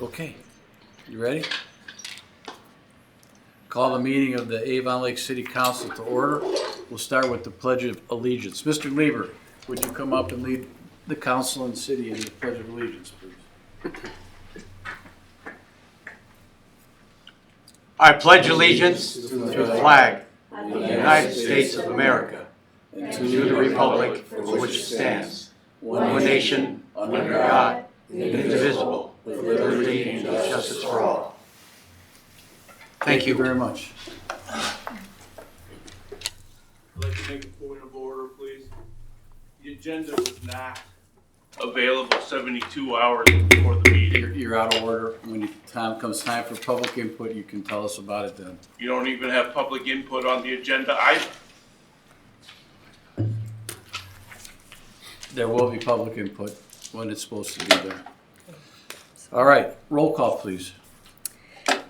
Okay, you ready? Call the meeting of the Avon Lake City Council to order. We'll start with the Pledge of Allegiance. Mr. Lieber, would you come up and lead the council and city in the Pledge of Allegiance, please? I pledge allegiance to the flag of the United States of America and to the republic for which it stands, one nation, under God, indivisible, with liberty and justice for all. Thank you very much. I'd like to make a point of order, please. The agenda was not available 72 hours before the meeting. You're out of order. When time comes time for public input, you can tell us about it then. You don't even have public input on the agenda either. There will be public input when it's supposed to be there. All right, roll call, please.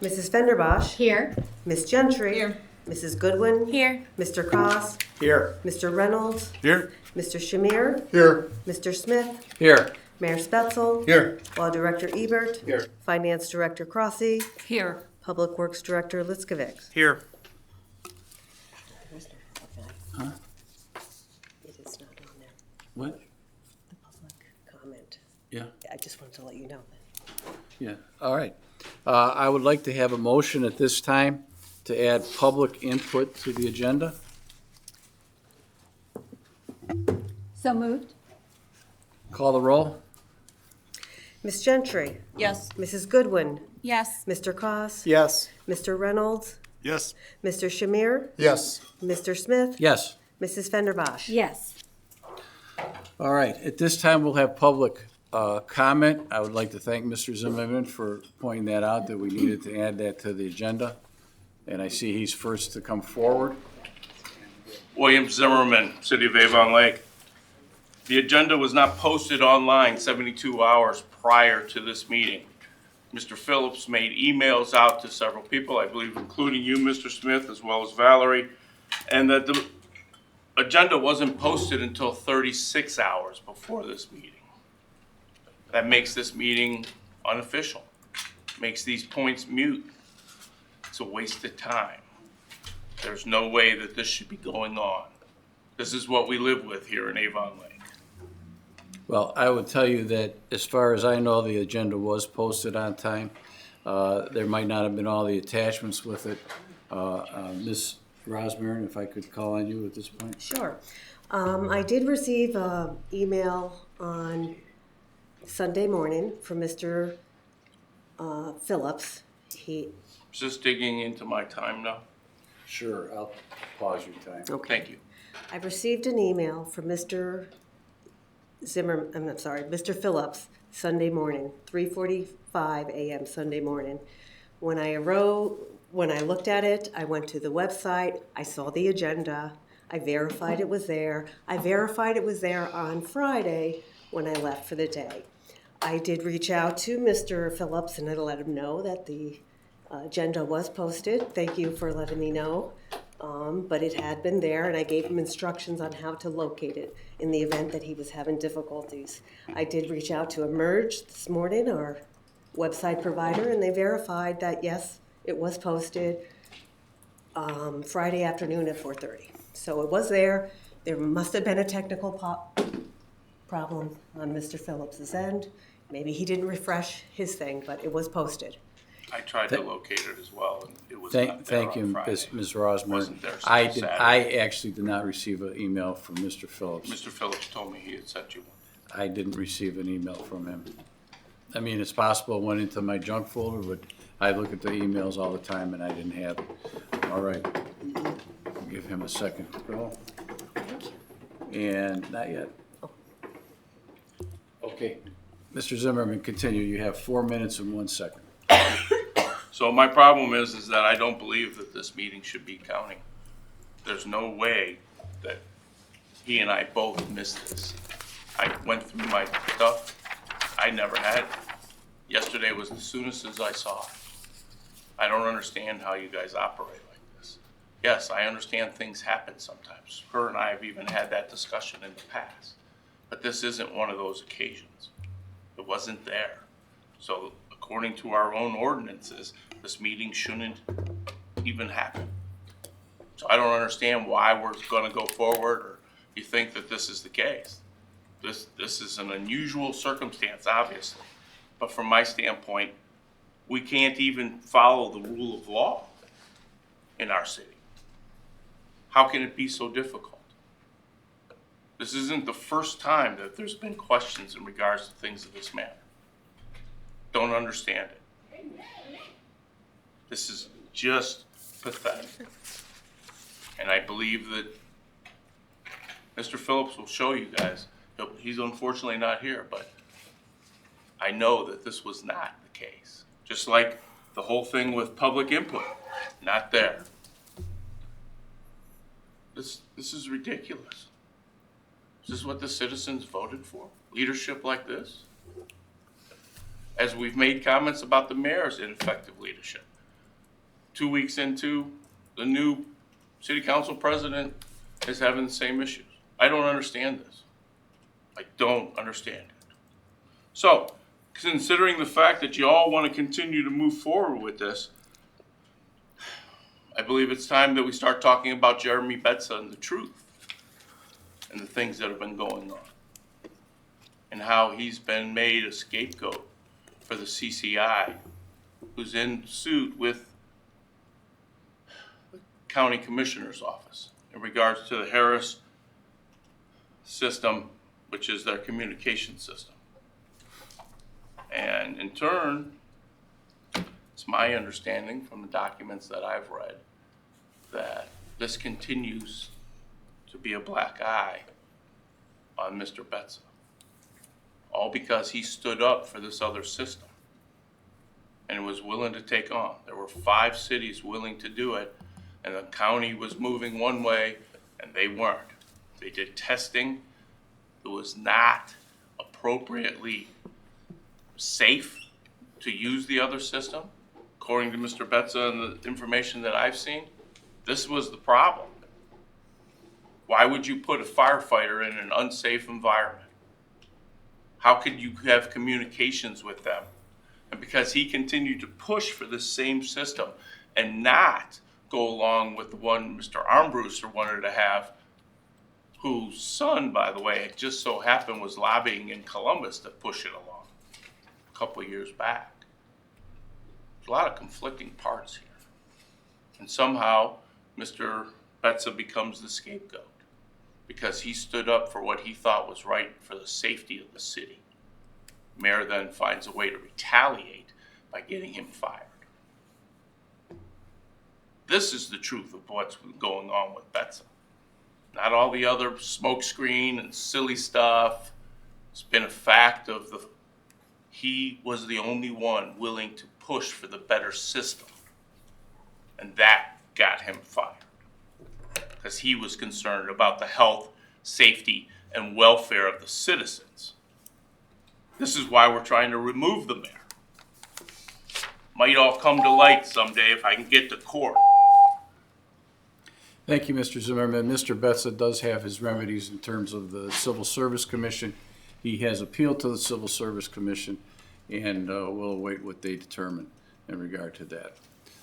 Mrs. Fenderbosh. Here. Ms. Gentry. Here. Mrs. Goodwin. Here. Mr. Koss. Here. Mr. Reynolds. Here. Mr. Shamir. Here. Mr. Smith. Here. Mayor Spetzel. Here. Law Director Ebert. Here. Finance Director Crossy. Here. Public Works Director Litzkovic. Here. Huh? It is not on there. What? The public comment. Yeah. I just wanted to let you know that. Yeah, all right. I would like to have a motion at this time to add public input to the agenda. So moved? Call the roll. Ms. Gentry. Yes. Mrs. Goodwin. Yes. Mr. Koss. Yes. Mr. Reynolds. Yes. Mr. Shamir. Yes. Mr. Smith. Yes. Mrs. Fenderbosh. Yes. All right, at this time, we'll have public comment. I would like to thank Mr. Zimmerman for pointing that out, that we needed to add that to the agenda. And I see he's first to come forward. William Zimmerman, City of Avon Lake. The agenda was not posted online 72 hours prior to this meeting. Mr. Phillips made emails out to several people, I believe including you, Mr. Smith, as well as Valerie, and that the agenda wasn't posted until 36 hours before this meeting. That makes this meeting unofficial, makes these points moot. It's a waste of time. There's no way that this should be going on. This is what we live with here in Avon Lake. Well, I would tell you that as far as I know, the agenda was posted on time. There might not have been all the attachments with it. Ms. Rosmarin, if I could call on you at this point. Sure. I did receive an email on Sunday morning from Mr. Phillips. Just digging into my time now. Sure, I'll pause your time. Okay. Thank you. I received an email from Mr. Mr. Phillips, Sunday morning, 3:45 a.m. Sunday morning. When I looked at it, I went to the website, I saw the agenda, I verified it was there. I verified it was there on Friday when I left for the day. I did reach out to Mr. Phillips and I let him know that the agenda was posted. Thank you for letting me know. But it had been there, and I gave him instructions on how to locate it in the event that he was having difficulties. I did reach out to Emerge this morning, our website provider, and they verified that, yes, it was posted Friday afternoon at 4:30. So it was there. There must have been a technical problem on Mr. Phillips's end. Maybe he didn't refresh his thing, but it was posted. I tried to locate it as well, and it was Thank not there you, on Friday. Ms. Rosmarin. Wasn't there I Saturday. actually did not receive an email from Mr. Phillips. Mr. Phillips told me he had sent you one. I didn't receive an email from him. I mean, it's possible it went into my junk folder, but I look at the emails all the time and I didn't have it. All right. Give him a second to go. And not yet. Okay. Mr. Zimmerman, continue. You have 4 minutes and 1 second. So my problem is that I don't believe that this meeting should be counting. There's no way that he and I both missed this. I went through my stuff. I never had it. Yesterday was the soonest as I saw it. I don't understand how you guys operate like this. Yes, I understand things happen sometimes. Her and I have even had that discussion in the past. But this isn't one of those occasions. It wasn't there. So according to our own ordinances, this meeting shouldn't even happen. So I don't understand why we're gonna go forward, or you think that this is the case. This is an unusual circumstance, obviously, but from my standpoint, we can't even follow the rule of law in our city. How can it be so difficult? This isn't the first time that there's been questions in regards to things of this matter. Don't understand it. This is just pathetic. And I believe that Mr. Phillips will show you guys. He's unfortunately not here, but I know that this was not the case. Just like the whole thing with public input, not there. This is ridiculous. Is this what the citizens voted for? Leadership like this? As we've made comments about the mayor's ineffective leadership. 2 weeks into, the new city council president is having the same issues. I don't understand this. I don't understand it. So, considering the fact that you all want to continue to move forward with this, I believe it's time that we start talking about Jeremy Betza and the truth and the things that have been going on and how he's been made a scapegoat for the CCI, who's in suit with the county commissioner's office in regards to the Harris system, which is their communication system. And in turn, it's my understanding from the documents that I've read that this continues to be a black eye on Mr. Betza. All because he stood up for this other system and was willing to take on. There were 5 cities willing to do it, and the county was moving one way and they weren't. They did testing. It was not appropriately safe to use the other system. According to Mr. Betza and the information that I've seen, this was the problem. Why would you put a firefighter in an unsafe environment? How could you have communications with them? And because he continued to push for this same system and not go along with the one Mr. Armbruster wanted to have, whose son, by the way, it just so happened was lobbying in Columbus to push it along a couple of years back. There's a lot of conflicting parts here. And somehow, Mr. Betza becomes the scapegoat because he stood up for what he thought was right for the safety of the city. Mayor then finds a way to retaliate by getting him fired. This is the truth of what's going on with Betza. Not all the other smokescreen and silly stuff. It's been a fact of he was the only one willing to push for the better system. And that got him fired. Because he was concerned about the health, safety, and welfare of the citizens. This is why we're trying to remove the mayor. Might all come to light someday if I can get to court. Thank you, Mr. Zimmerman. Mr. Betza does have his remedies in terms of the Civil Service Commission. He has appealed to the Civil Service Commission, and we'll await what they determine in regard to that.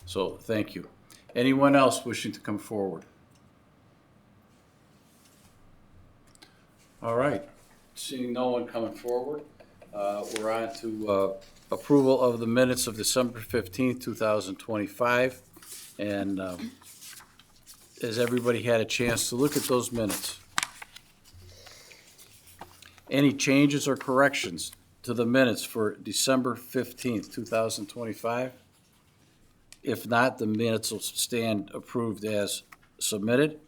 So, thank you. Anyone else wishing to come forward? All right. Seeing no one coming forward, we're on to approval of the minutes of December 15th, 2025. And has everybody had a chance to look at those minutes? Any changes or corrections to the minutes for December 15th, 2025? If not, the minutes will stand approved as submitted.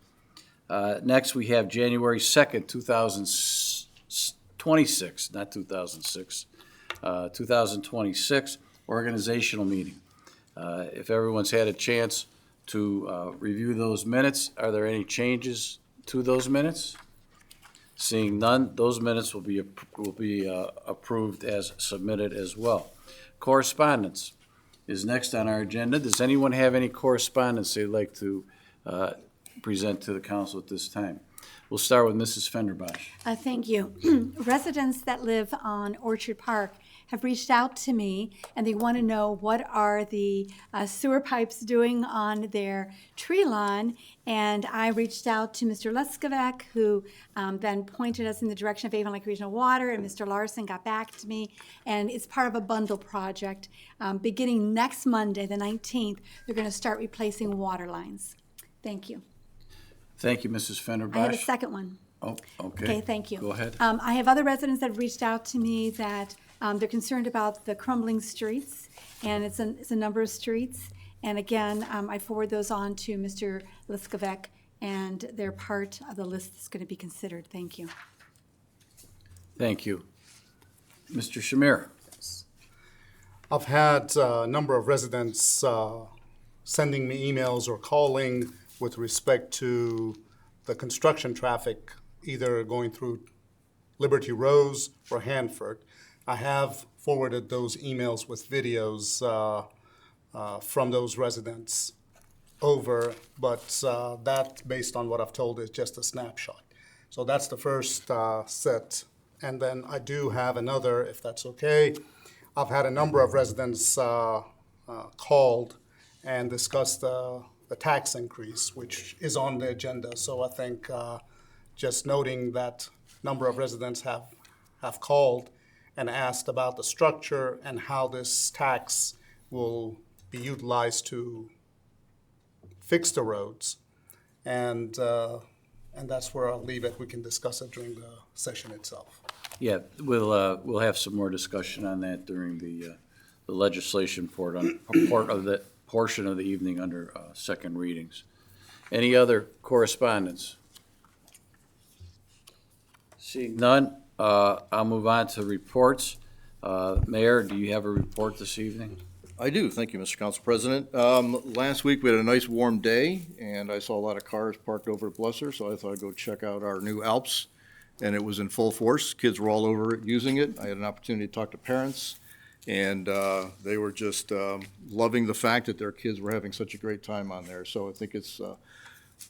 Next, we have January 2nd, 2026, not 2006, 2026 organizational meeting. If everyone's had a chance to review those minutes, are there any changes to those minutes? Seeing none, those minutes will be approved as submitted as well. Correspondence is next on our agenda. Does anyone have any correspondence they'd like to present to the council at this time? We'll start with Mrs. Fenderbosh. Thank you. Residents that live on Orchard Park have reached out to me, and they want to know what are the sewer pipes doing on their tree lawn. And I reached out to Mr. Leskovec, who then pointed us in the direction of Avon Lake Regional Water, and Mr. Larson got back to me. And it's part of a bundle project. Beginning next Monday, the 19th, they're going to start replacing water lines. Thank you. Thank you, Mrs. Fenderbosh. I had a second one. Oh, okay. Okay, thank you. Go ahead. I have other residents that have reached out to me that they're concerned about the crumbling streets, and it's a number of streets. And again, I forward those on to Mr. Liskovec, and they're part of the list that's going to be considered. Thank you. Thank you. Mr. Shamir. I've had a number of residents sending me emails or calling with respect to the construction traffic, either going through Liberty Rose or Hanford. I have forwarded those emails with videos from those residents over, but that, based on what I've told, is just a snapshot. So that's the first set. And then I do have another, if that's okay. I've had a number of residents called and discussed the tax increase, which is on the agenda. So I think just noting that number of residents have called and asked about the structure and how this tax will be utilized to fix the roads. And that's where I'll leave it. We can discuss it during the session itself. Yeah, we'll have some more discussion on that during the legislation portion of the evening under second readings. Any other correspondence? Seeing none, I'll move on to reports. Mayor, do you have a report this evening? I do, thank you, Mr. Council President. Last week, we had a nice warm day, and I saw a lot of cars parked over at Blesser, so I thought I'd go check out our new Alps, and it was in full force. Kids were all over it using it. I had an opportunity to talk to parents, and they were just loving the fact that their kids were having such a great time on there. So I think it's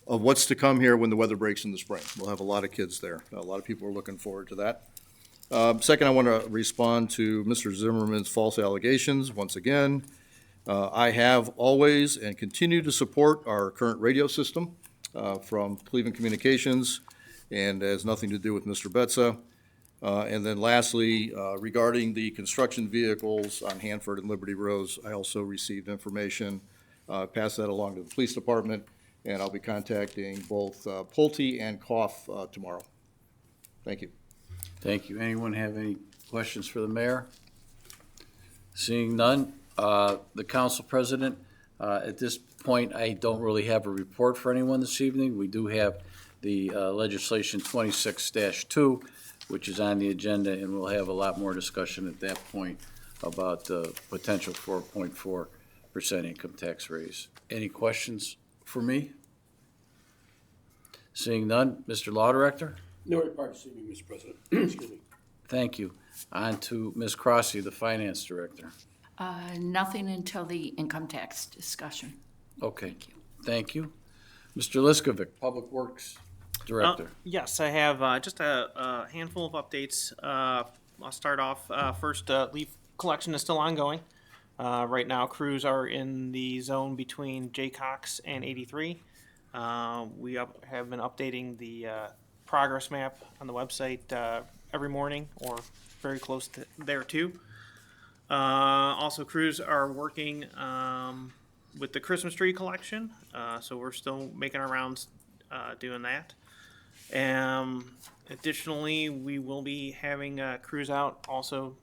of what's to come here when the weather breaks in the spring. We'll have a lot of kids there. A lot of people are looking forward to that. Second, I want to respond to Mr. Zimmerman's false allegations once again. I have always and continue to support our current radio system from Cleveland Communications, and has nothing to do with Mr. Betza. And then lastly, regarding the construction vehicles on Hanford and Liberty Rose, I also received information, passed that along to the police department, and I'll be contacting both Pulte and Koff tomorrow. Thank you. Thank you. Anyone have any questions for the mayor? Seeing none, the council president, at this point, I don't really have a report for anyone this evening. We do have the legislation 26-2, which is on the agenda, and we'll have a lot more discussion at that point about the potential 4.4% income tax raise. Any questions for me? Seeing none, Mr. Law Director? No report this evening, Mr. President. Excuse me. Thank you. On to Ms. Crossy, the Finance Director. Nothing until the income tax discussion. Okay. Thank you. Mr. Liskovic, Public Works Director. Yes, I have just a handful of updates. I'll start off. First, leaf collection is still ongoing. Right now, crews are in the zone between Jaycox and 83. We have been updating the progress map on the website every morning, or very close to there too. Also, crews are working with the Christmas tree collection, so we're still making our rounds doing that. Additionally, we will be having crews out also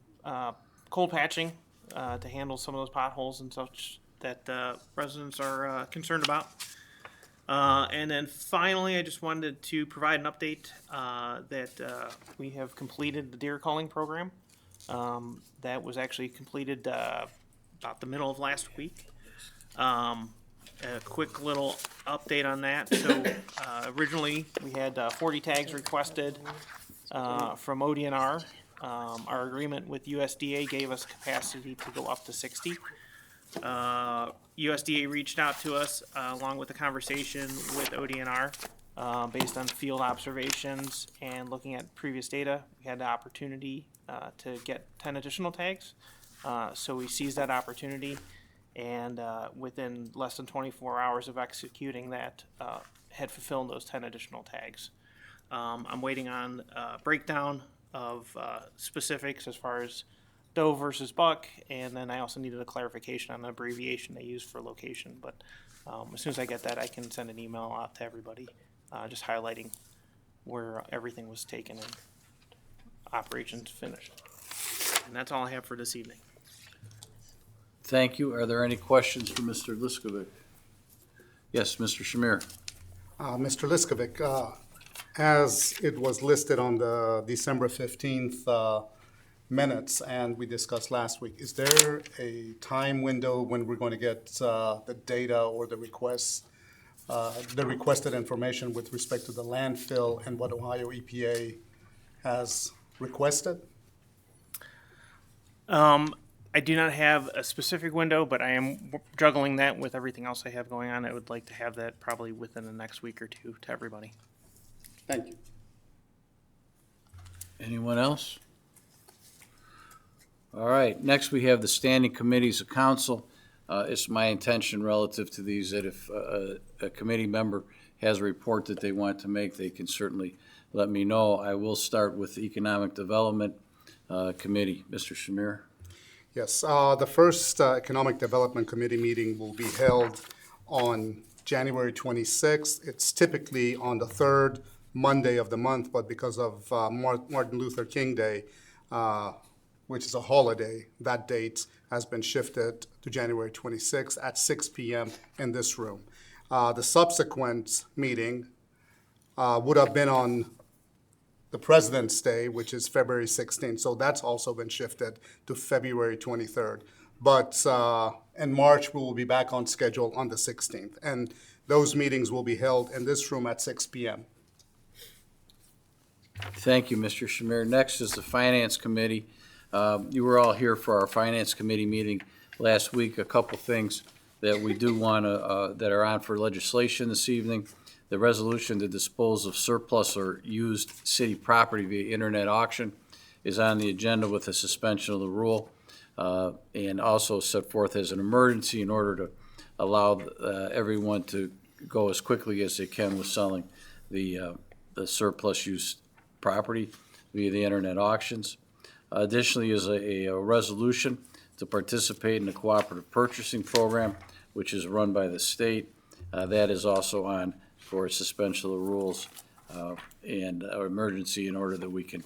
cold patching to handle some of those potholes and such that residents are concerned about. And then finally, I just wanted to provide an update that we have completed the deer calling program. That was actually completed about the middle of last week. A quick little update on that. So originally we had 40 tags requested from ODNR. Our agreement with USDA gave us capacity to go up to 60. USDA reached out to us along with a conversation with ODNR based on field observations and looking at previous data. We had the opportunity to get 10 additional tags. So we seized that opportunity, and within less than 24 hours of executing that, had fulfilled those 10 additional tags. I'm waiting on a breakdown of specifics as far as doe versus buck, and then I also needed a clarification on the abbreviation they use for location. But as soon as I get that, I can send an email out to everybody, just highlighting where everything was taken and operations finished. And that's all I have for this evening. Thank you. Are there any questions for Mr. Liskovic? Yes, Mr. Shamir. Mr. Liskovic, as it was listed on the December 15th minutes and we discussed last week, is there a time window when we're going to get the data or the requests, the requested information with respect to the landfill and what Ohio EPA has requested? I do not have a specific window, but I am juggling that with everything else I have going on. I would like to have that probably within the next week or two to everybody. Thank you. Anyone else? All right, next we have the standing committees of council. It's my intention relative to these that if a committee member has a report that they want to make, they can certainly let me know. I will start with the Economic Development Committee. Mr. Shamir? Yes, the first Economic Development Committee meeting will be held on January 26th. It's typically on the third Monday of the month, but because of Martin Luther King Day, which is a holiday, that date has been shifted to January 26th at 6 p.m. in this room. The subsequent meeting would have been on the President's Day, which is February 16th, so that's also been shifted to February 23rd. But in March, we will be back on schedule on the 16th, and those meetings will be held in this room at 6 p.m. Thank you, Mr. Shamir. Next is the Finance Committee. You were all here for our Finance Committee meeting last week. A couple things that we do want to, that are on for legislation this evening. The resolution to dispose of surplus or used city property via internet auction is on the agenda with a suspension of the rule, and also set forth as an emergency in order to allow everyone to go as quickly as they can with selling the surplus used property via the internet auctions. Additionally is a resolution to participate in the cooperative purchasing program, which is run by the state. That is also on for suspension of the rules and emergency in order that we can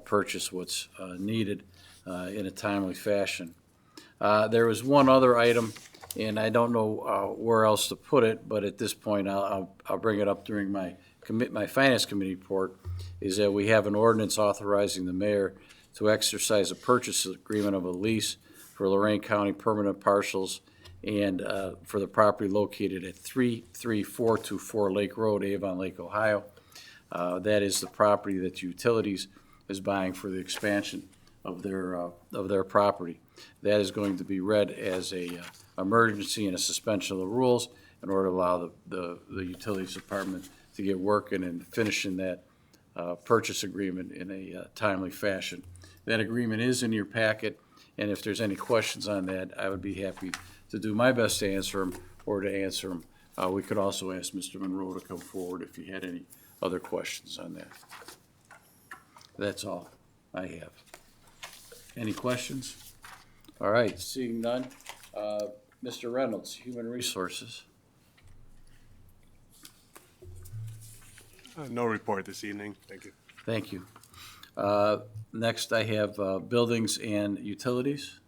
purchase what's needed in a timely fashion. There was one other item, and I don't know where else to put it, but at this point I'll bring it up during my Finance Committee report, is that we have an ordinance authorizing the mayor to exercise a purchase agreement of a lease for Lorraine County permanent parcels and for the property located at 33424 Lake Road, Avon Lake, Ohio. That is the property that Utilities is buying for the expansion of their property. That is going to be read as a emergency and a suspension of the rules in order to allow the Utilities Department to get working and finishing that purchase agreement in a timely fashion. That agreement is in your packet, and if there's any questions on that, I would be happy to do my best to answer them or to answer them. We could also ask Mr. Monroe to come forward if he had any other questions on that. That's all I have. Any questions? All right, seeing none. Mr. Reynolds, Human Resources. No report this evening. Thank you. Thank you. Next, I have Buildings and Utilities.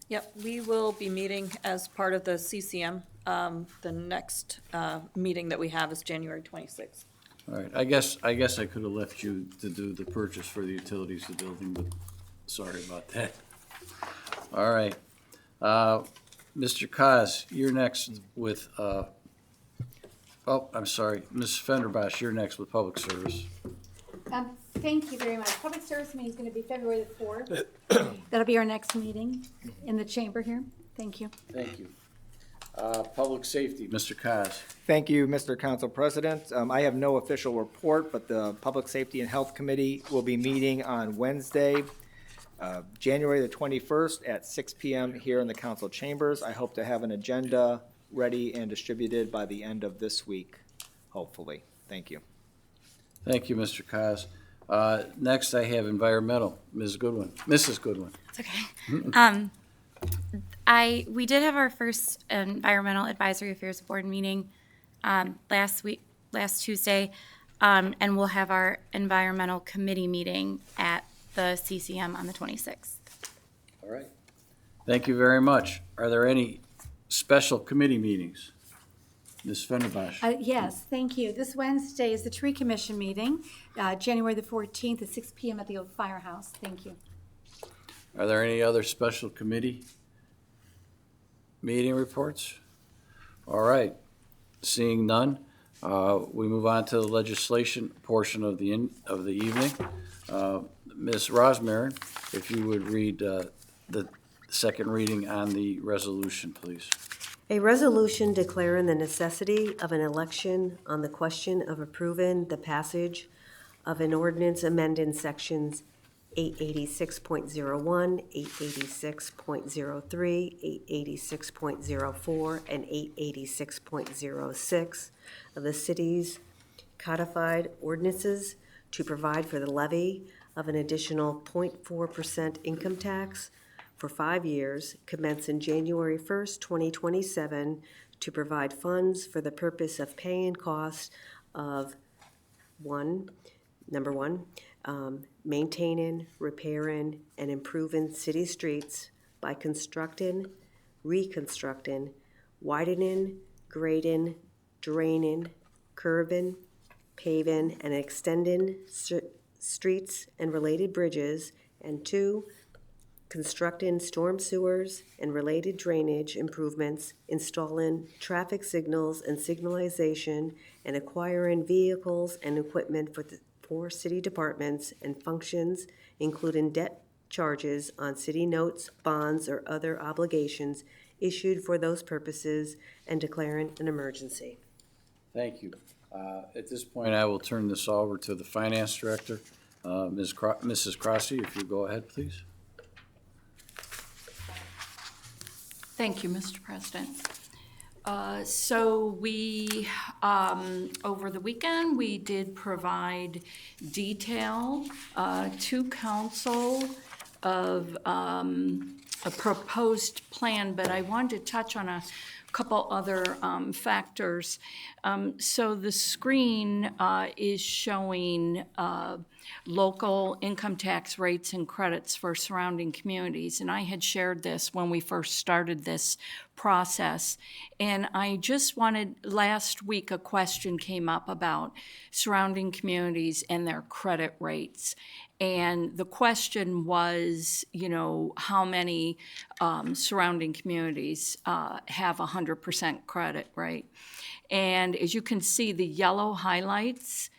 Yep, we will be meeting as part of the CCM. The next meeting that we have is January 26th. All right, I guess I could have left you to do the purchase for the utilities, the building, but sorry about that. All right. Mr. Kaz, you're next with, I'm sorry, Ms. Fenderbosch, you're next with Public Service. Thank you very much. Public service meeting is going to be February the 4th. That'll be our next meeting in the chamber here. Thank you. Thank you. Public Safety, Mr. Cos. Thank you, Mr. Council President. I have no official report, but the Public Safety and Health Committee will be meeting on Wednesday, January the 21st at 6 p.m. here in the council chambers. I hope to have an agenda ready and distributed by the end of this week, hopefully. Thank you. Thank you, Mr. Cos. Next, I have Environmental, Mrs. Goodwin. It's okay. We did have our first Environmental Advisory Affairs Board meeting last Tuesday, and we'll have our Environmental Committee meeting at the CCM on the 26th. All right. Thank you very much. Are there any special committee meetings? Ms. Fenderbosh. Yes, thank you. This Wednesday is the Tree Commission meeting, January the 14th at 6 p.m. at the old firehouse. Thank you. Are there any other special committee meeting reports? All right. Seeing none, we move on to the legislation portion of the evening. Ms. Rosmarin, if you would read the second reading on the resolution, please. A resolution declaring the necessity of an election on the question of approving the passage of an ordinance amending sections 886.01, 886.03, 886.04, and 886.06 of the city's codified ordinances to provide for the levy of an additional 0.4% income tax for 5 years, commencing January 1st, 2027, to provide funds for the purpose of paying costs of number one, maintaining, repairing, and improving city streets by constructing, reconstructing, widening, grading, draining, curbing, paving, and extending streets and related bridges, and 2, constructing storm sewers and related drainage improvements, installing traffic signals and signalization, and acquiring vehicles and equipment for city departments and functions, including debt charges on city notes, bonds, or other obligations issued for those purposes, and declaring an emergency. Thank you. At this point, I will turn this over to the Finance Director, Mrs. Crossy, if you go ahead, please. Thank you, Mr. President. So we, over the weekend, we did provide detail to council of a proposed plan, but I wanted to touch on a couple other factors. So the screen is showing local income tax rates and credits for surrounding communities. And I had shared this when we first started this process. And I just wanted, last week a question came up about surrounding communities and their credit rates. And the question was, you know, how many surrounding communities have 100% credit, right? And as you can see, the yellow highlights,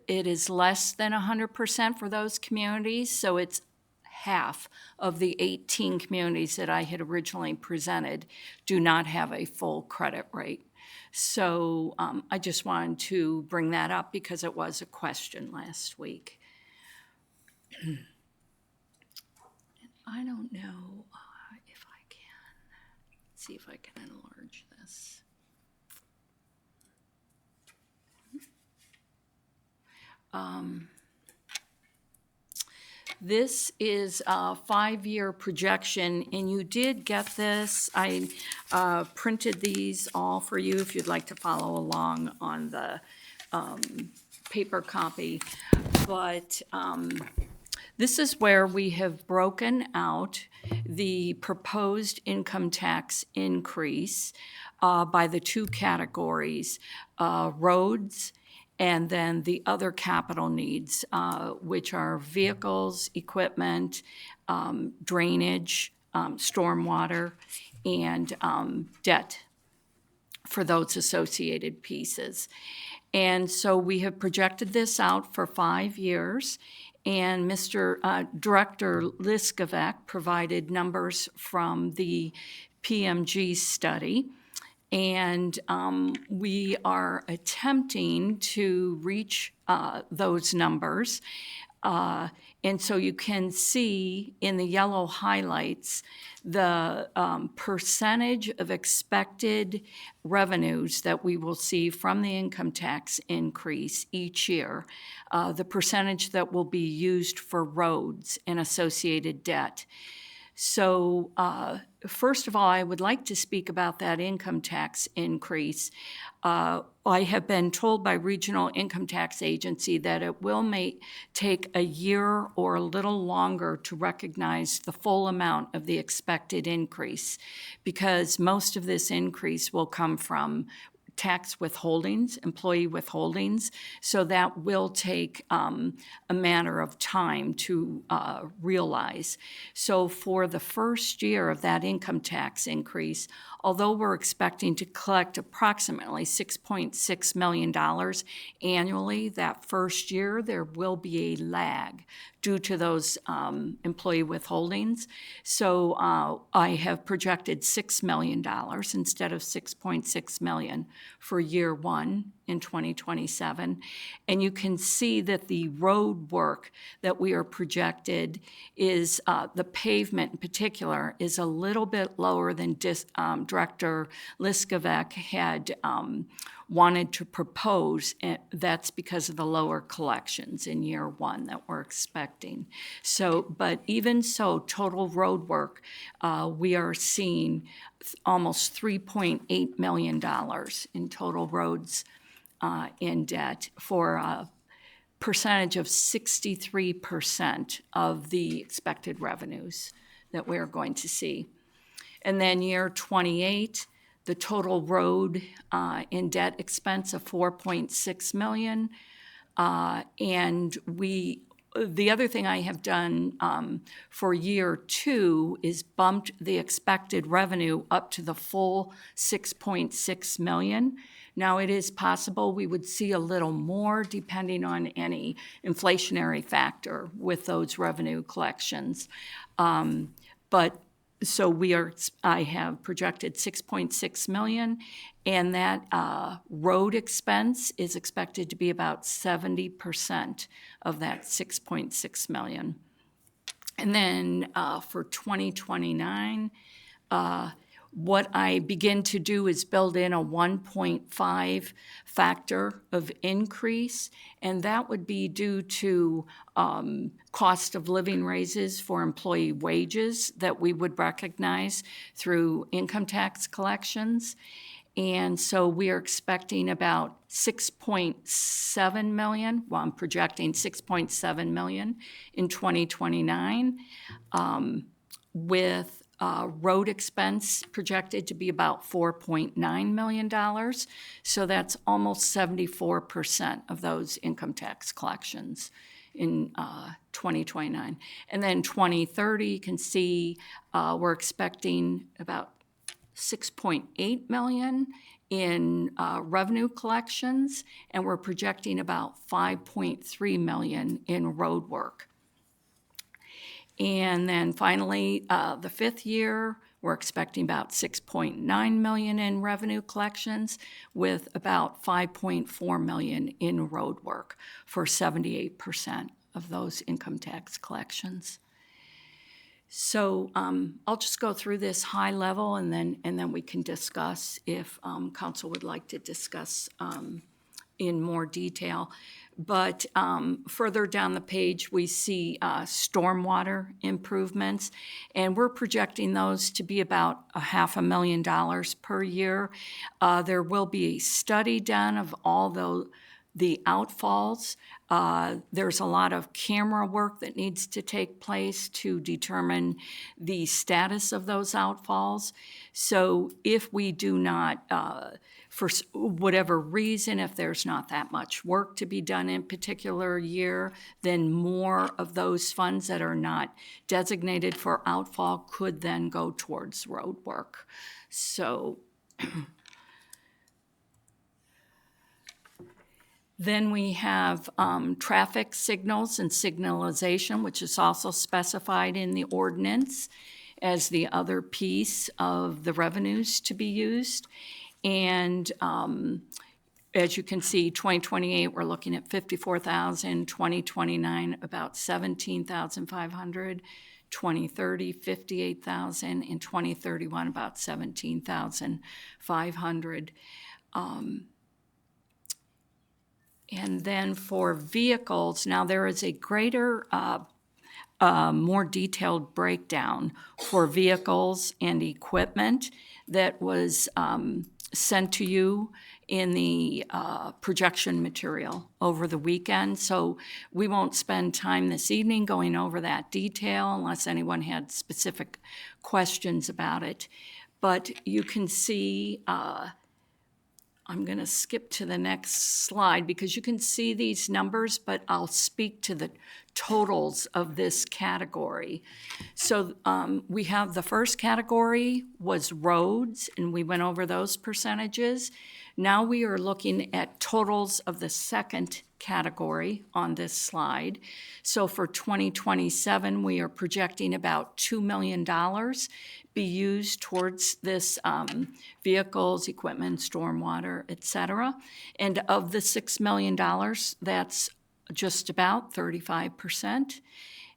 it is less than 100% for those communities. So it's half of the 18 communities that I had originally presented do not have a full credit rate. So I just wanted to bring that up because it was a question last week. I don't know if I can, see if I can enlarge this. This is a 5-year projection, and you did get this. I printed these all for you if you'd like to follow along on the paper copy. But this is where we have broken out the proposed income tax increase by the 2 categories, roads and then the other capital needs, which are vehicles, equipment, drainage, stormwater, and debt for those associated pieces. And so we have projected this out for 5 years, and Mr. Director Liskovac provided numbers from the PMG study. And we are attempting to reach those numbers. And so you can see in the yellow highlights the percentage of expected revenues that we will see from the income tax increase each year, the percentage that will be used for roads and associated debt. So first of all, I would like to speak about that income tax increase. I have been told by Regional Income Tax Agency that it will take a year or a little longer to recognize the full amount of the expected increase, because most of this increase will come from tax withholdings, employee withholdings, so that will take a matter of time to realize. So for the first year of that income tax increase, although we're expecting to collect approximately $6.6 million annually that first year, there will be a lag due to those employee withholdings. So I have projected $6 million instead of $6.6 million for year one in 2027. And you can see that the road work that we are projected is, the pavement in particular, is a little bit lower than Director Liskovac had wanted to propose. And that's because of the lower collections in year one that we're expecting. So, but even so, total road work, we are seeing almost $3.8 million in total roads in debt for a percentage of 63% of the expected revenues that we're going to see. And then year 28, the total road in debt expense of $4.6 million. And the other thing I have done for year two is bumped the expected revenue up to the full $6.6 million. Now, it is possible we would see a little more depending on any inflationary factor with those revenue collections. But so I have projected $6.6 million, and that road expense is expected to be about 70% of that $6.6 million. And then for 2029, what I begin to do is build in a 1.5 factor of increase, and that would be due to cost of living raises for employee wages that we would recognize through income tax collections. And so we are expecting about $6.7 million, well, I'm projecting $6.7 million in 2029, with road expense projected to be about $4.9 million. So that's almost 74% of those income tax collections in 2029. And then 2030, you can see we're expecting about $6.8 million in revenue collections, and we're projecting about $5.3 million in road work. And then finally, the fifth year, we're expecting about $6.9 million in revenue collections with about $5.4 million in road work for 78% of those income tax collections. So I'll just go through this high level, and then we can discuss if council would like to discuss in more detail. But further down the page, we see stormwater improvements, and we're projecting those to be about $500,000 per year. There will be a study done of all the outfalls. There's a lot of camera work that needs to take place to determine the status of those outfalls. So if we do not, for whatever reason, if there's not that much work to be done in a particular year, then more of those funds that are not designated for outfall could then go towards road work. So then we have traffic signals and signalization, which is also specified in the ordinance as the other piece of the revenues to be used. And as you can see, 2028, we're looking at 54,000, 2029, about 17,500, 2030, 58,000, and 2031, about 17,500. And then for vehicles, now there is a greater, more detailed breakdown for vehicles and equipment that was sent to you in the projection material over the weekend. So we won't spend time this evening going over that detail unless anyone had specific questions about it. But you can see, I'm going to skip to the next slide because you can see these numbers, but I'll speak to the totals of this category. So we have the first category was roads, and we went over those percentages. Now we are looking at totals of the second category on this slide. So for 2027, we are projecting about $2 million be used towards this vehicles, equipment, stormwater, et cetera. And of the $6 million, that's just about 35%.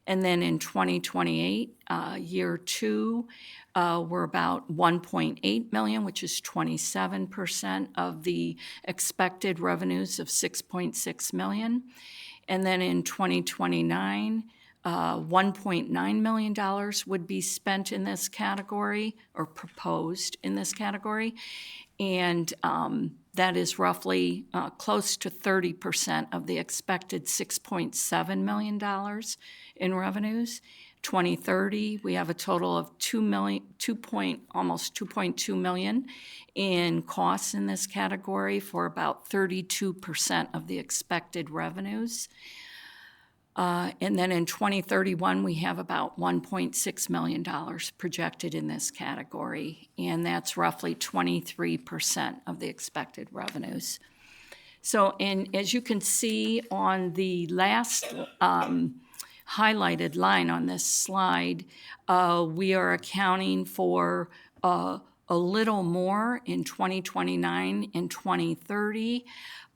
And then in 2028, year two, we're about 1.8 million, which is 27% of the expected revenues of 6.6 million. And then in 2029, $1.9 million would be spent in this category, or proposed in this category. And that is roughly close to 30% of the expected $6.7 million in revenues. 2030, we have a total of almost 2.2 million in costs in this category for about 32% of the expected revenues. And then in 2031, we have about $1.6 million projected in this category, and that's roughly 23% of the expected revenues. So, and as you can see on the last highlighted line on this slide, we are accounting for a little more in 2029 and 2030,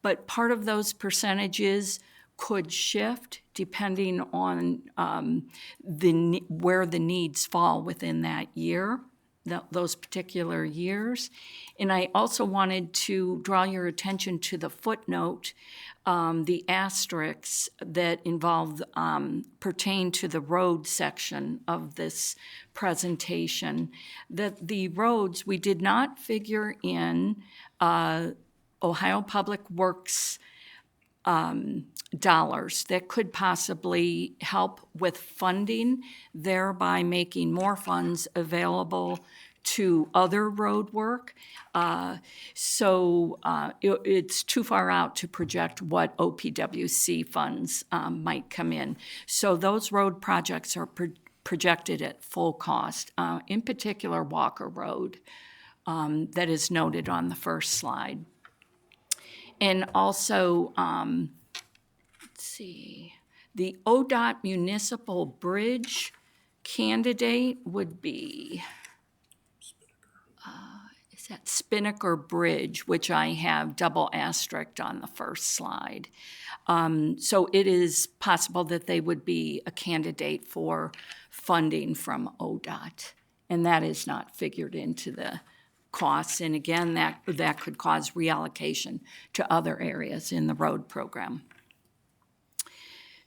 but part of those percentages could shift depending on where the needs fall within that year, those particular years. And I also wanted to draw your attention to the footnote, the asterisks that pertain to the road section of this presentation. That the roads, we did not figure in Ohio Public Works dollars that could possibly help with funding, thereby making more funds available to other road work. It's too far out to project what OPWC funds might come in. So those road projects are projected at full cost, in particular Walker Road, that is noted on the first slide. And also, let's see, the ODOT Municipal Bridge candidate would be, is that Spinnaker Bridge, which I have double asterisked on the first slide. So it is possible that they would be a candidate for funding from ODOT, and that is not figured into the costs. And again, that could cause reallocation to other areas in the road program.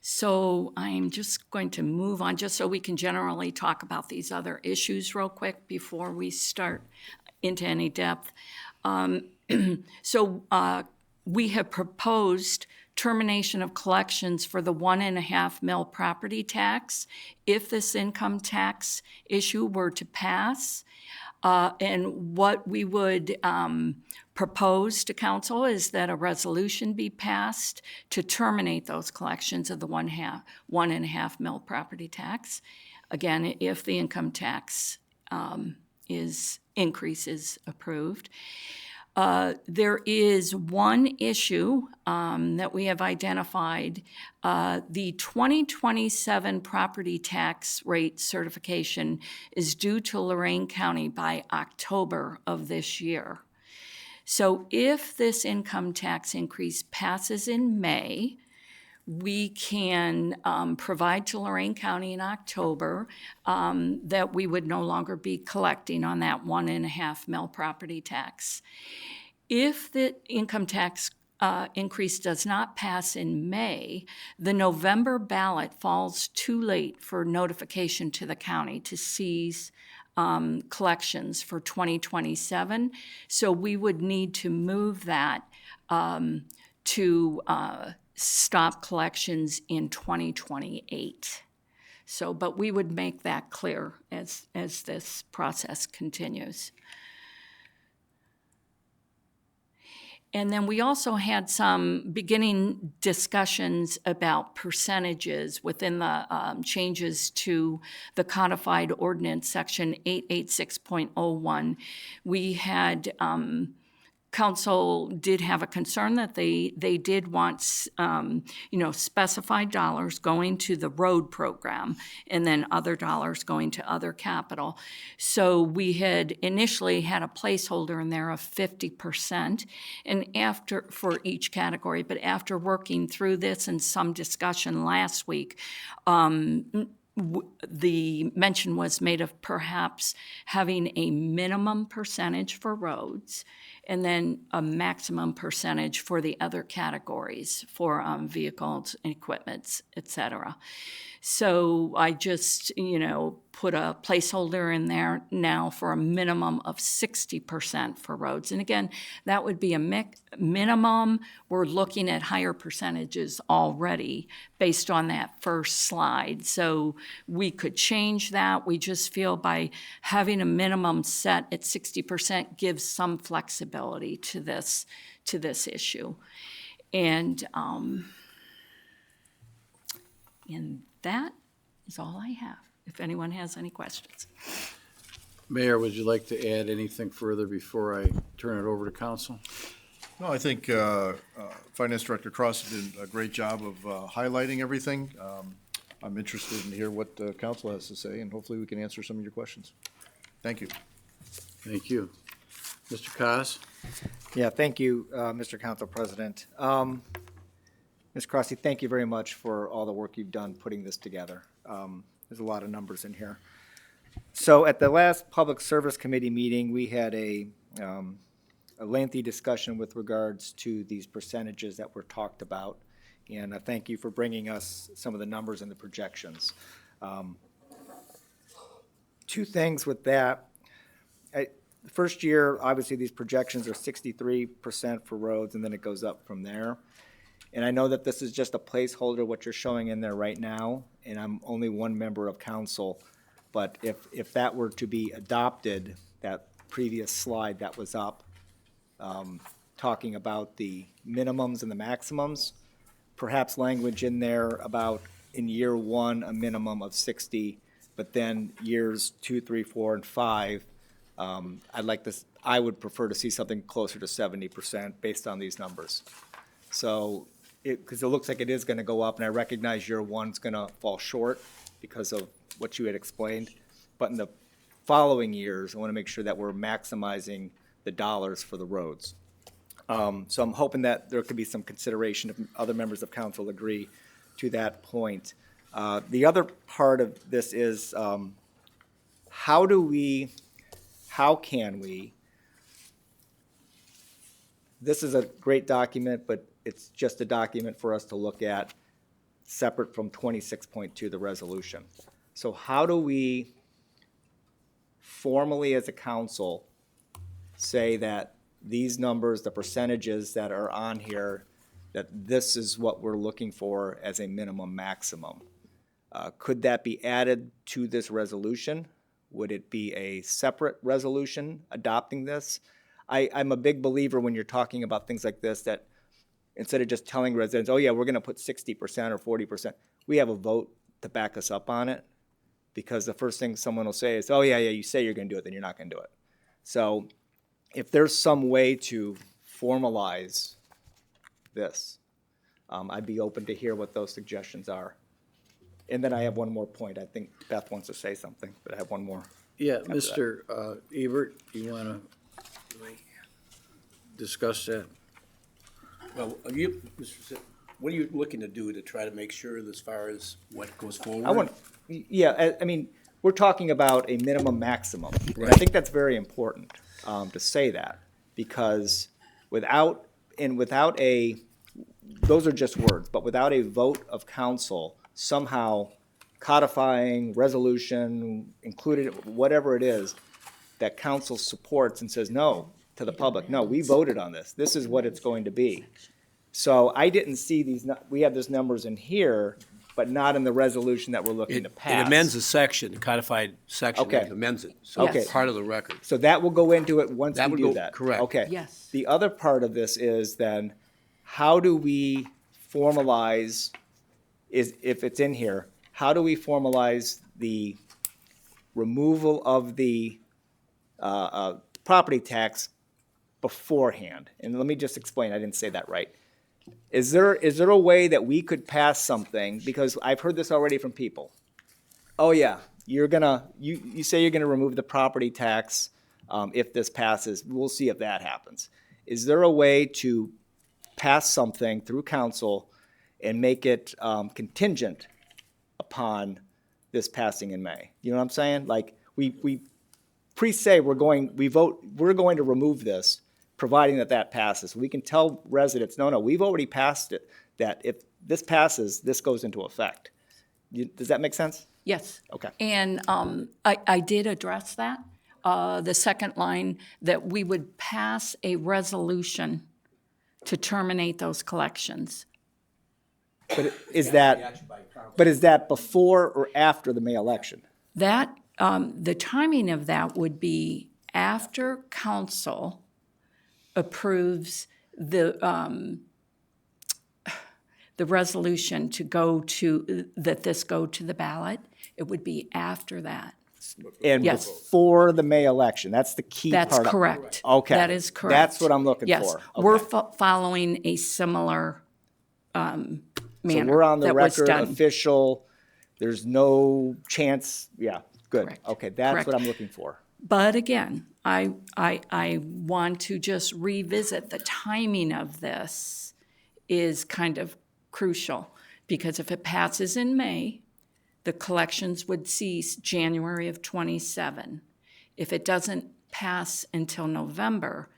So I'm just going to move on, just so we can generally talk about these other issues real quick before we start into any depth. We have proposed termination of collections for the 1.5 mil property tax if this income tax issue were to pass. And what we would propose to council is that a resolution be passed to terminate those collections of the 1.5 mil property tax. Again, if the income tax increase is approved. There is one issue that we have identified. The 2027 property tax rate certification is due to Lorain County by October of this year. So if this income tax increase passes in May, we can provide to Lorraine County in October that we would no longer be collecting on that 1.5 mil property tax. If the income tax increase does not pass in May, the November ballot falls too late for notification to the county to cease collections for 2027. So we would need to move that to stop collections in 2028. So, but we would make that clear as this process continues. And then we also had some beginning discussions about percentages within the changes to the codified ordinance section 886.01. We had council did have a concern that they did want, specified dollars going to the road program and then other dollars going to other capital. So we had initially had a placeholder in there of 50% and for each category, but after working through this and some discussion last week, the mention was made of perhaps having a minimum percentage for roads and then a maximum percentage for the other categories for vehicles, equipments, et cetera. So I just, put a placeholder in there now for a minimum of 60% for roads. And again, that would be a minimum. We're looking at higher percentages already based on that first slide. So we could change that. We just feel by having a minimum set at 60% gives some flexibility to this issue. And that is all I have, if anyone has any questions. Mayor, would you like to add anything further before I turn it over to council? No, I think Finance Director Cross did a great job of highlighting everything. I'm interested in hear what the council has to say, and hopefully we can answer some of your questions. Thank you. Thank you. Mr. Cos? Yeah, thank you, Mr. Council President. Ms. Crossy, thank you very much for all the work you've done putting this together. There's a lot of numbers in here. So at the last Public Service Committee meeting, we had a lengthy discussion with regards to these percentages that were talked about. And I thank you for bringing us some of the numbers and the projections. Two things with that. The first year, obviously, these projections are 63% for roads, and then it goes up from there. And I know that this is just a placeholder, what you're showing in there right now, and I'm only one member of council. But if that were to be adopted, that previous slide that was up, talking about the minimums and the maximums, perhaps language in there about in year one, a minimum of 60, but then years 2, 3, 4, and 5, I would prefer to see something closer to 70% based on these numbers. So, because it looks like it is gonna go up, and I recognize year one's gonna fall short because of what you had explained, but in the following years, I wanna make sure that we're maximizing the dollars for the roads. So I'm hoping that there could be some consideration if other members of council agree to that point. The other part of this is, how can we, this is a great document, but it's just a document for us to look at separate from 26.2, the resolution. So how do we formally as a council say that these numbers, the percentages that are on here, that this is what we're looking for as a minimum maximum? Could that be added to this resolution? Would it be a separate resolution adopting this? I'm a big believer when you're talking about things like this that instead of just telling residents, oh yeah, we're gonna put 60% or 40%, we have a vote to back us up on it. Because the first thing someone will say is, oh yeah, you say you're gonna do it, then you're not gonna do it. So if there's some way to formalize this, I'd be open to hear what those suggestions are. And then I have one more point. I think Beth wants to say something, but I have one more. Yeah, Mr. Ebert, you wanna? discuss that. Well, what are you looking to do to try to make sure as far as what goes forward? I mean, we're talking about a minimum maximum. And I think that's very important to say that, because without a, those are just words, but without a vote of council somehow codifying, resolution, included, whatever it is, that council supports and says no to the public, no, we voted on this, this is what it's going to be. So I didn't see these, we have those numbers in here, but not in the resolution that we're looking to pass. It amends a section, a codified section, Okay. it amends it, so Okay. it's part of the record. So that will go into it once That we would do go- that? correct. Okay. Yes. The other part of this is then, how do we formalize, if it's in here, how do we formalize the removal of the property tax beforehand? And let me just explain, I didn't say that right. Is there a way that we could pass something, because I've heard this already from people. Oh yeah, you say you're gonna remove the property tax if this passes, we'll see if that happens. Is there a way to pass something through council and make it contingent upon this passing in May? You know what I'm saying? Like, we pre-say we're going to remove this, providing that passes. We can tell residents, no, we've already passed it, that if this passes, this goes into effect. Does that make sense? Yes. Okay. And I did address that, the second line, that we would pass a resolution to terminate those collections. But is that before or after the May election? That, the timing of that would be after council approves the resolution that this go to the ballot. It would be after that. And Yes. before the May election, that's the key part. That's correct. Okay. That is correct. That's what I'm looking Yes. for. We're Okay. following a similar So manner we're on the that was record, done. official, there's no chance, yeah, good. Correct. Okay, that's Correct. what I'm looking for. But again, I want to just revisit the timing of this is kind of crucial, because if it passes in May, the collections would cease January of '27. If it doesn't pass until November,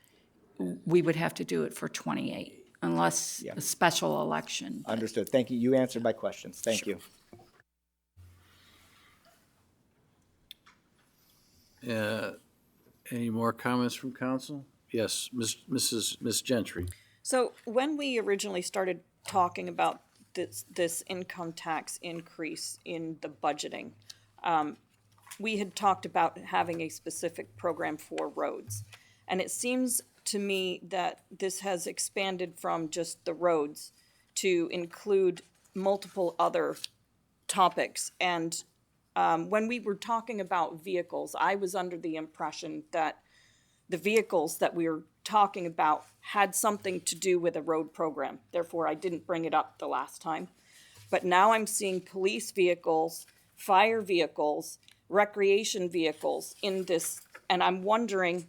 we would have to do it for '28, unless a special election. Understood. Thank you. You answered my questions. Thank you. Any more comments from council? Yes, Ms. Gentry. So when we originally started talking about this income tax increase in the budgeting, we had talked about having a specific program for roads. And it seems to me that this has expanded from just the roads to include multiple other topics. And when we were talking about vehicles, I was under the impression that the vehicles that we were talking about had something to do with a road program. Therefore, I didn't bring it up the last time. But now I'm seeing police vehicles, fire vehicles, recreation vehicles in this, and I'm wondering,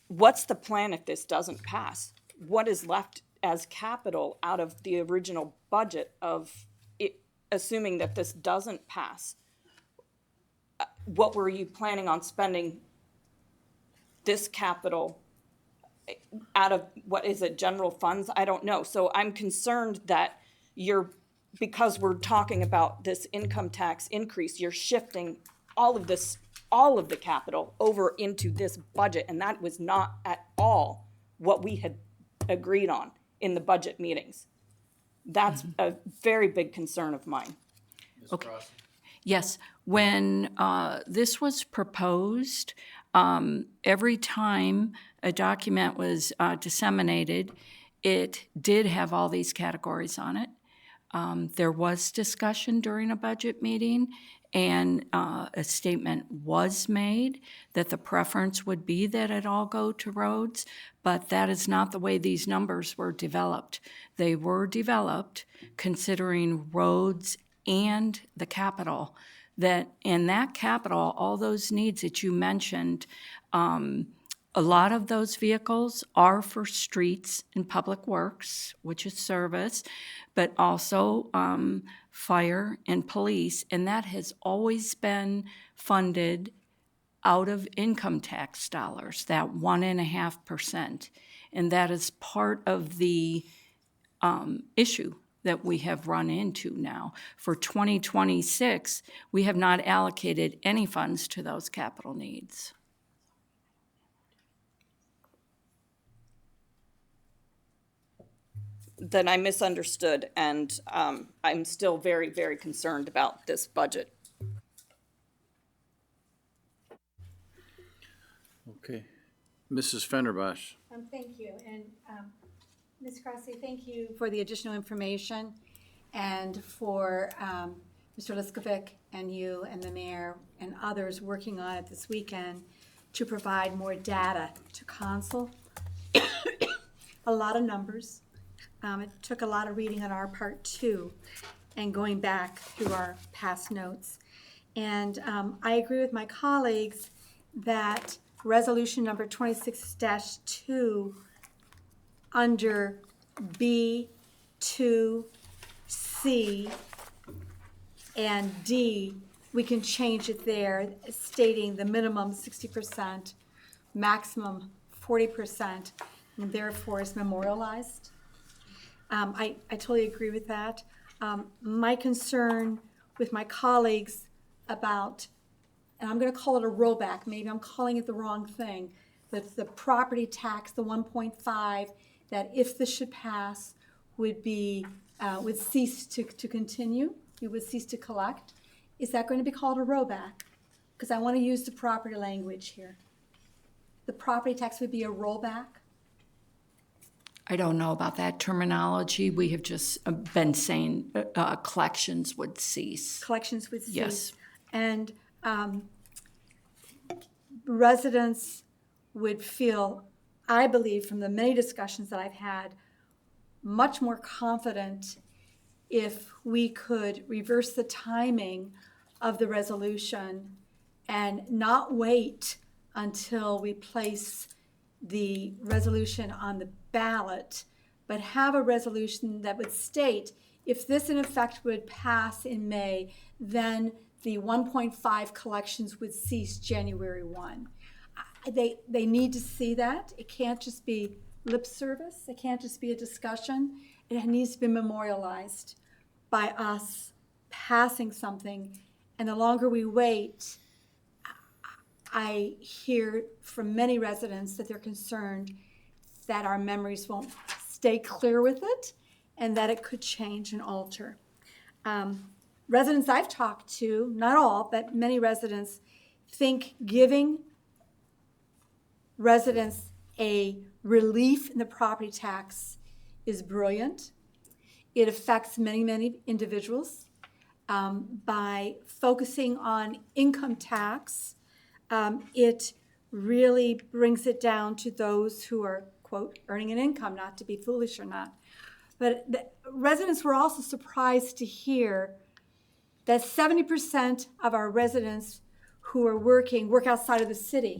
what's the plan if this doesn't pass? What is left as capital out of the original budget of it, assuming that this doesn't pass? What were you planning on spending this capital out of, what is it, general funds? I don't know. So I'm concerned that because we're talking about this income tax increase, you're shifting all of the capital over into this budget, and that was not at all what we had agreed on in the budget meetings. That's a very big concern of mine. Okay. Yes, when this was proposed, every time a document was disseminated, it did have all these categories on it. There was discussion during a budget meeting, and a statement was made that the preference would be that it all go to roads, but that is not the way these numbers were developed. They were developed considering roads and the capital. That in that capital, all those needs that you mentioned, A lot of those vehicles are for streets and public works, which is service, but also fire and police, and that has always been funded out of income tax dollars, that 1.5%. And that is part of the issue that we have run into now. For 2026, we have not allocated any funds to those capital needs. Then I misunderstood, and I'm still very, very concerned about this budget. Okay. Mrs. Fenderbosh. Thank you, and Ms. Crossley, thank you for the additional information and for Mr. Liskovic and you and the mayor and others working on it this weekend to provide more data to council. A lot of numbers. It took a lot of reading on our part too, and going back through our past notes. And I agree with my colleagues that resolution number 26-2 under B, 2, C, and D, we can change it there, stating the minimum 60%, maximum 40%, and therefore is memorialized. I totally agree with that. My concern with my colleagues about, and I'm going to call it a rollback, maybe I'm calling it the wrong thing, but the property tax, the 1.5, that if this should pass, would cease to continue, we would cease to collect. Is that going to be called a rollback? Because I want to use the property language here. The property tax would be a rollback? I don't know about that terminology. We have just been saying collections would cease. Collections would cease. Yes. And residents would feel, I believe, from the many discussions that I've had, much more confident if we could reverse the timing of the resolution and not wait until we place the resolution on the ballot, but have a resolution that would state if this in effect would pass in May, then the 1.5 collections would cease January 1. They need to see that. It can't just be lip service. It can't just be a discussion. It needs to be memorialized by us passing something. And the longer we wait, I hear from many residents that they're concerned that our memories won't stay clear with it and that it could change and alter. Residents I've talked to, not all, but many residents, think giving residents a relief in the property tax is brilliant. It affects many, many individuals. By focusing on income tax, it really brings it down to those who are, quote, earning an income, not to be foolish or not. But the residents were also surprised to hear that 70% of our residents who are work outside of the city,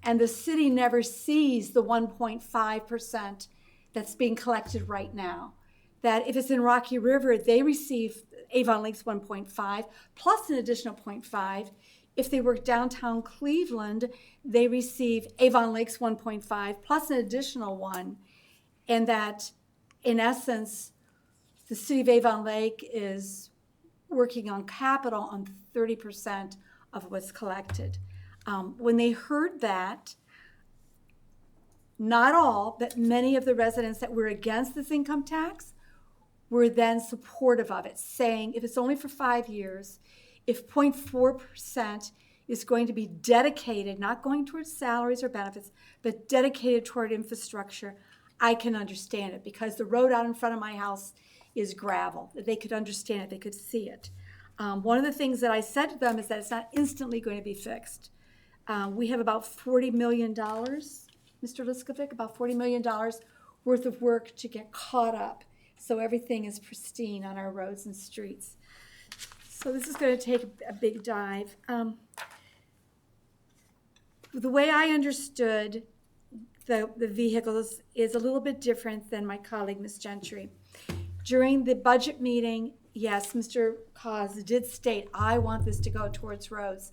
and the city never sees the 1.5% that's being collected right now. That if it's in Rocky River, they receive Avon Lake's 1.5 plus an additional 0.5. If they work downtown Cleveland, they receive Avon Lake's 1.5 plus an additional 1. And that, in essence, the city of Avon Lake is working on capital on 30% of what's collected. When they heard that, not all, but many of the residents that were against this income tax were then supportive of it, saying if it's only for 5 years, if 0.4% is going to be dedicated, not going towards salaries or benefits, but dedicated toward infrastructure, I can understand it because the road out in front of my house is gravel. They could understand it, they could see it. One of the things that I said to them is that it's not instantly going to be fixed. We have about $40 million, Mr. Liskovic, about $40 million worth of work to get caught up so everything is pristine on our roads and streets. So this is going to take a big dive. The way I understood the vehicles is a little bit different than my colleague, Ms. Gentry. During the budget meeting, yes, Mr. Cos did state, I want this to go towards roads.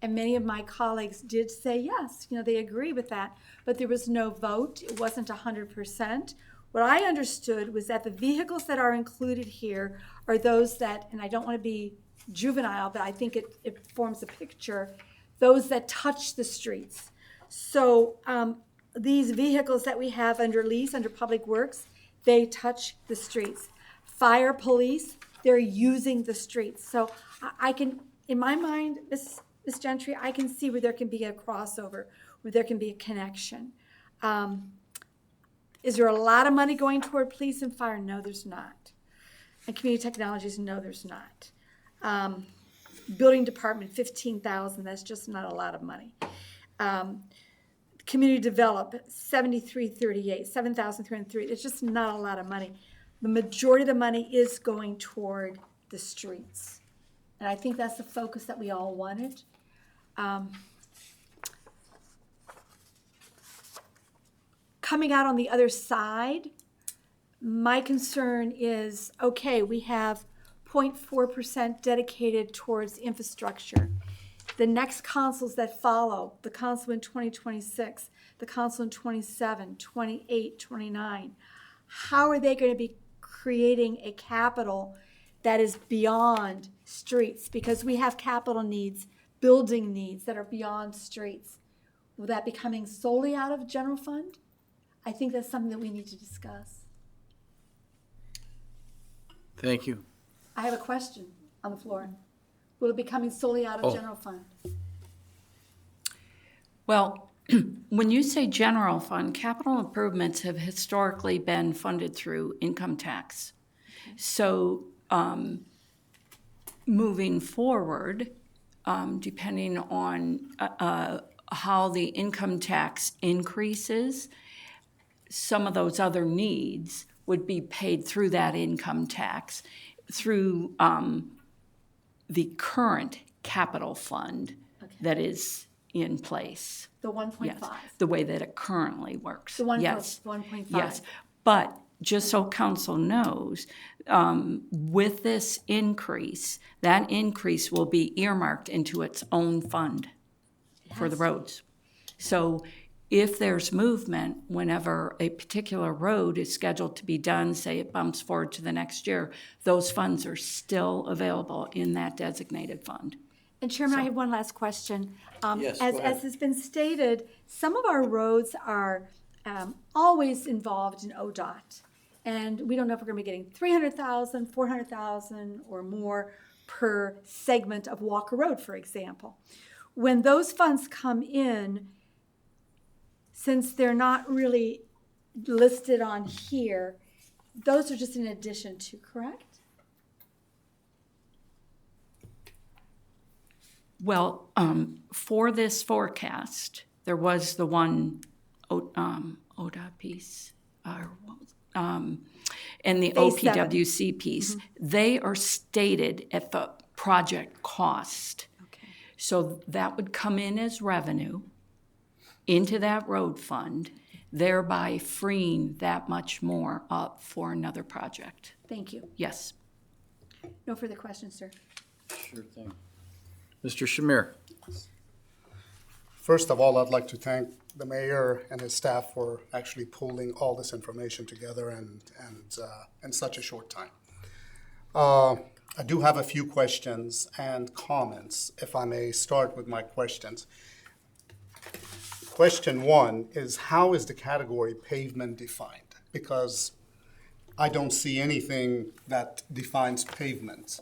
And many of my colleagues did say, yes, they agree with that, but there was no vote. It wasn't 100%. What I understood was that the vehicles that are included here are those that, and I don't want to be juvenile, but I think it forms a picture, those that touch the streets. So these vehicles that we have under lease, under Public Works, they touch the streets. Fire, police, they're using the streets. So I can, in my mind, Ms. Gentry, I can see where there can be a crossover, where there can be a connection. Is there a lot of money going toward police and fire? No, there's not. And community technologies? No, there's not. Building department, $15,000, that's just not a lot of money. Community develop, $7,338, it's just not a lot of money. The majority of the money is going toward the streets. And I think that's the focus that we all wanted. Coming out on the other side, my concern is, okay, we have 0.4% dedicated towards infrastructure. The next councils that follow, the council in 2026, the council in 27, 28, 29, how are they going to be creating a capital that is beyond streets? Because we have capital needs, building needs that are beyond streets. Will that be coming solely out of general fund? I think that's something that we need to discuss. Thank you. I have a question on the floor. Will it be coming solely out of general fund? Well, when you say general fund, capital improvements have historically been funded through income tax. So moving forward, depending on how the income tax increases, some of those other needs would be paid through that income tax, through the current capital fund that is in place. The 1.5. Yes, the way that it currently works. The 1.5. Yes. 1.5. Yes, but just so council knows, with this increase, that increase will be earmarked into its own fund for the roads. So if there's movement, whenever a particular road is scheduled to be done, say it bumps forward to the next year, those funds are still available in that designated fund. And Chairman, I have one last question. Yes, as go ahead. has been stated, some of our roads are always involved in ODOT. And we don't know if we're going to be getting 300,000, 400,000 or more per segment of Walker Road, for example. When those funds come in, since they're not really listed on here, those are just in addition to, correct? Well, for this forecast, there was the one ODOT piece, and the Phase 7. OPWC piece. They are stated at the project cost. Okay. So that would come in as revenue into that road fund, thereby freeing that much more up for another project. Thank you. Yes. No further questions, sir. Sure thing. Mr. Shamir. First of all, I'd like to thank the mayor and his staff for actually pulling all this information together and in such a short time. I do have a few questions and comments, if I may start with my questions. Question one is, how is the category pavement defined? Because I don't see anything that defines pavement.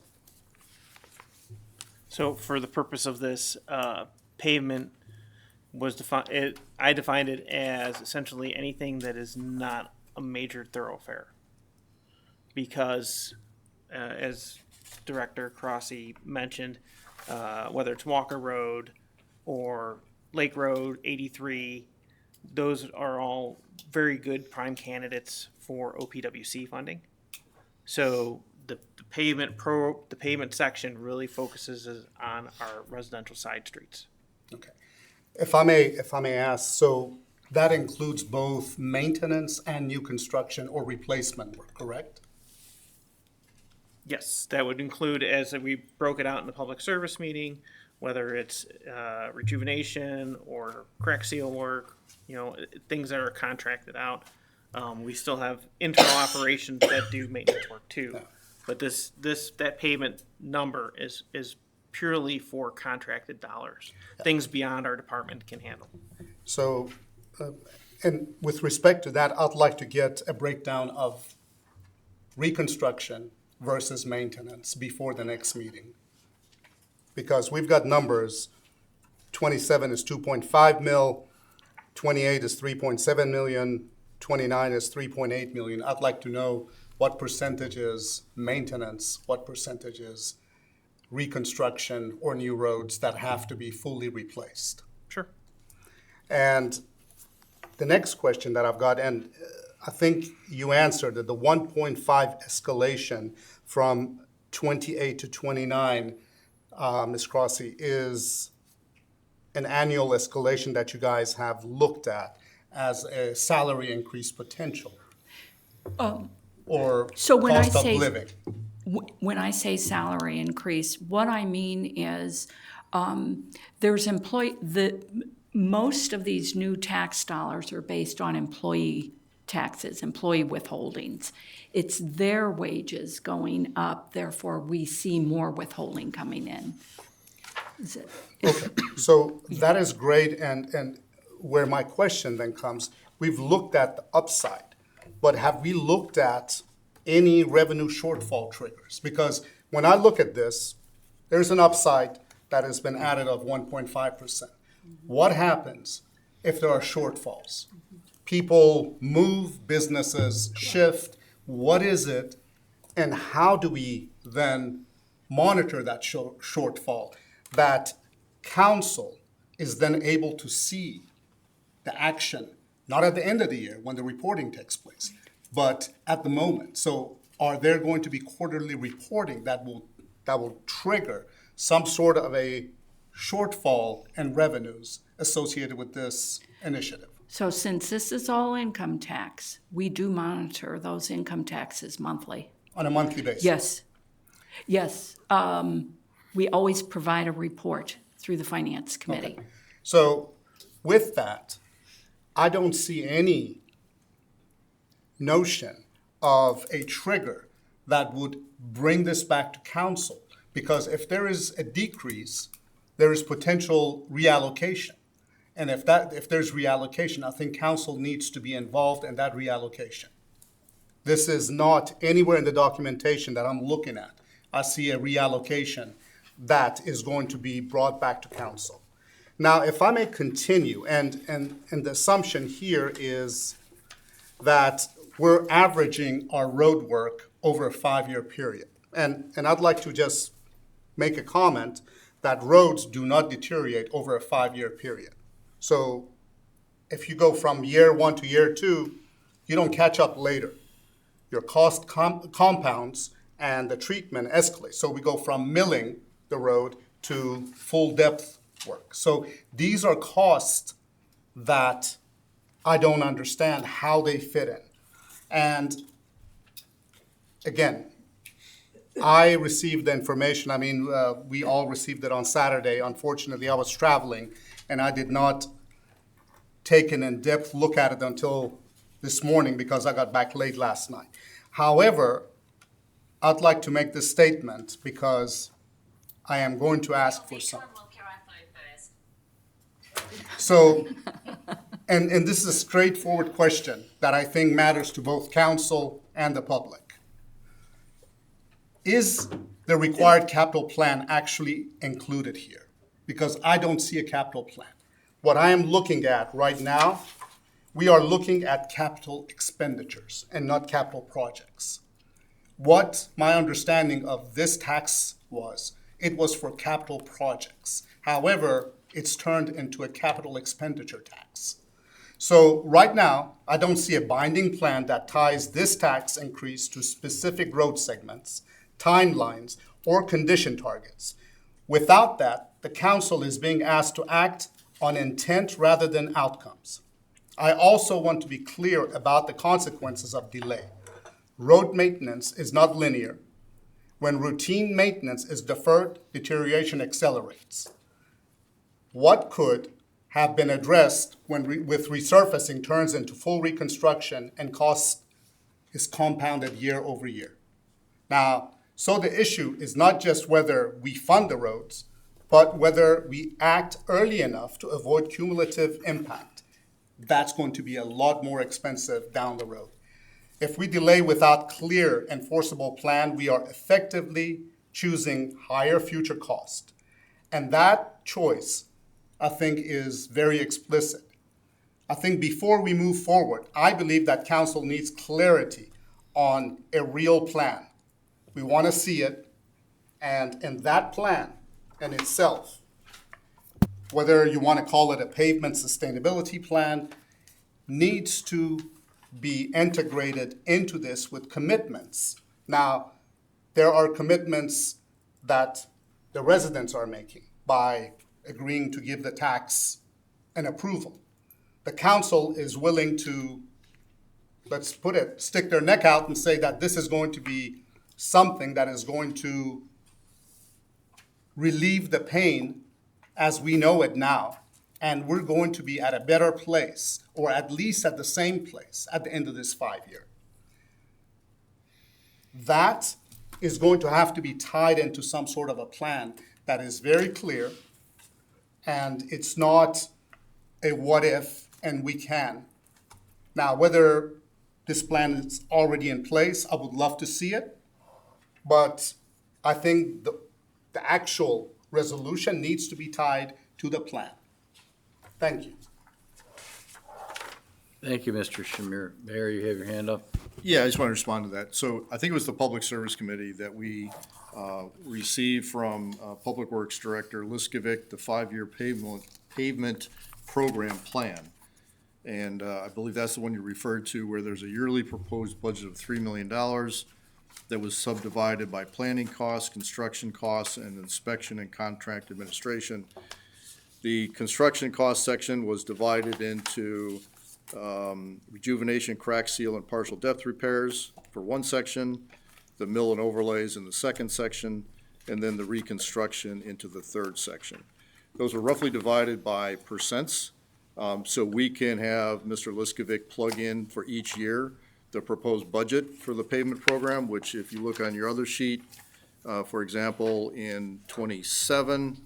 So for the purpose of this, pavement was defined, I defined it as essentially anything that is not a major thoroughfare. Because, as Director Crossie mentioned, whether it's Walker Road or Lake Road, 83, those are all very good prime candidates for OPWC funding. So the pavement section really focuses on our residential side streets. Okay. If I may ask, so that includes both maintenance and new construction or replacement work, correct? Yes, that would include, as we broke it out in the public service meeting, whether it's rejuvenation or crack seal work, things that are contracted out. We still have internal operations that do maintenance work too. But that payment number is purely for contracted dollars, things beyond our department can handle. So, and with respect to that, I'd like to get a breakdown of reconstruction versus maintenance before the next meeting. Because we've got numbers, 27 is 2.5 mil, 28 is 3.7 million, 29 is 3.8 million. I'd like to know what percentage is maintenance, what percentage is reconstruction or new roads that have to be fully replaced. Sure. And the next question that I've got, and I think you answered it, the 1.5 escalation from 28 to 29, Ms. Crossy, is an annual escalation that you guys have looked at as a salary increase potential or So when cost I of say- living. When I say salary increase, what I mean is there's most of these new tax dollars are based on employee taxes, employee withholdings. It's their wages going up, therefore we see more withholding coming in. Okay, so that is great, and where my question then comes, we've looked at the upside, but have we looked at any revenue shortfall triggers? Because when I look at this, there's an upside that has been added of 1.5%. What happens if there are shortfalls? People move, businesses shift. What is it, and how do we then monitor that shortfall? That council is then able to see the action, not at the end of the year when the reporting takes place, but at the moment. So are there going to be quarterly reporting that will trigger some sort of a shortfall in revenues associated with this initiative? So since this is all income tax, we do monitor those income taxes monthly. On a monthly basis? Yes. Yes. We always provide a report through the Finance Committee. Okay. So with that, I don't see any notion of a trigger that would bring this back to council, because if there is a decrease, there is potential reallocation. And if there's reallocation, I think council needs to be involved in that reallocation. This is not anywhere in the documentation that I'm looking at. I see a reallocation that is going to be brought back to council. Now, if I may continue, and the assumption here is that we're averaging our road work over a 5-year period. And I'd like to just make a comment that roads do not deteriorate over a 5-year period. So if you go from year 1 to year 2, you don't catch up later. Your cost compounds and the treatment escalates. So we go from milling the road to full depth work. So these are costs that I don't understand how they fit in. And again, I received the information. I mean, we all received it on Saturday. Unfortunately, I was traveling and I did not take an in-depth look at it until this morning because I got back late last night. However, I'd like to make this statement because I am going to ask for some. So, and this is a straightforward question that I think matters to both council and the public. Is the required capital plan actually included here? Because I don't see a capital plan. What I am looking at right now, we are looking at capital expenditures and not capital projects. What my understanding of this tax was, it was for capital projects. However, it's turned into a capital expenditure tax. So right now, I don't see a binding plan that ties this tax increase to specific road segments, timelines, or condition targets. Without that, the council is being asked to act on intent rather than outcomes. I also want to be clear about the consequences of delay. Road maintenance is not linear. When routine maintenance is deferred, deterioration accelerates. What could have been addressed with resurfacing turns into full reconstruction and cost is compounded year over year. Now, so the issue is not just whether we fund the roads, but whether we act early enough to avoid cumulative impact. That's going to be a lot more expensive down the road. If we delay without clear enforceable plan, we are effectively choosing higher future cost. And that choice, I think, is very explicit. I think before we move forward, I believe that council needs clarity on a real plan. We want to see it, and in that plan in itself, whether you want to call it a pavement sustainability plan, needs to be integrated into this with commitments. Now, there are commitments that the residents are making by agreeing to give the tax an approval. The council is willing to, let's put it, stick their neck out and say that this is going to be something that is going to relieve the pain as we know it now. And we're going to be at a better place, or at least at the same place at the end of this 5 year. That is going to have to be tied into some sort of a plan that is very clear, and it's not a what if and we can. Now, whether this plan is already in place, I would love to see it, but I think the actual resolution needs to be tied to the plan. Thank you. Thank you, Mr. Shamir. Mayor, you have your hand up? Yeah, I just want to respond to that. So I think it was the Public Service Committee that we received from Public Works Director Liskovic, the 5-year pavement program plan. And I believe that's the one you referred to, where there's a yearly proposed budget of $3 million that was subdivided by planning costs, construction costs, and inspection and contract administration. The construction cost section was divided into rejuvenation, crack seal, and partial depth repairs for one section, the mill and overlays in the second section, and then the reconstruction into the third section. Those are roughly divided by percents, so we can have Mr. Liskovic plug in for each year the proposed budget for the pavement program, which if you look on your other sheet, for example, in 27,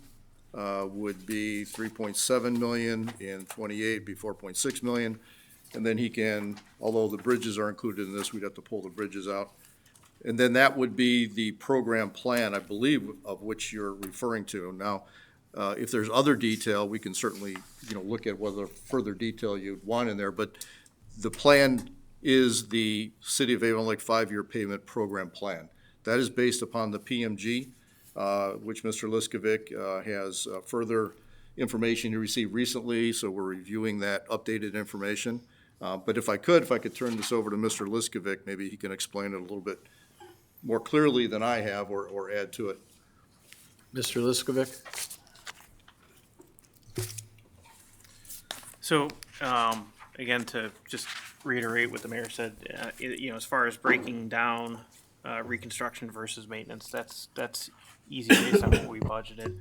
would be 3.7 million, in 28 be 4.6 million, and then he can, although the bridges are included in this, we'd have to pull the bridges out. And then that would be the program plan, I believe, of which you're referring to. Now, if there's other detail, we can certainly, look at whether further detail you'd want in there, but the plan is the City of Avon Lake 5-year pavement program plan. That is based upon the PMG, which Mr. Liskovic has further information he received recently, so we're reviewing that updated information. But if I could turn this over to Mr. Liskovic, maybe he can explain it a little bit more clearly than I have or add to it. Mr. Liskovic? So, again, to just reiterate what the mayor said, as far as breaking down reconstruction versus maintenance, that's easy based on what we budgeted.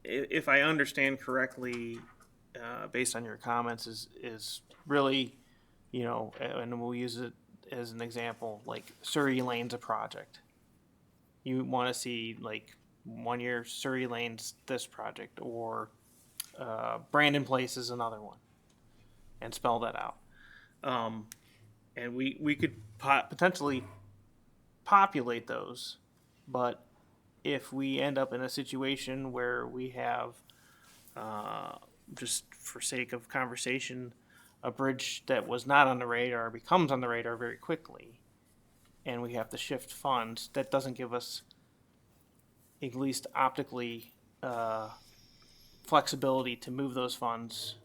If I understand correctly, based on your comments, is really, and we'll use it as an example, like Surrey Lane's a project. You want to see like 1 year Surrey Lane's this project, or Brandon Place is another one, and spell that out. And we could potentially populate those, but if we end up in a situation where we have, just for sake of conversation, a bridge that was not on the radar becomes on the radar very quickly, and we have to shift funds, that doesn't give us, at least optically, flexibility to move those funds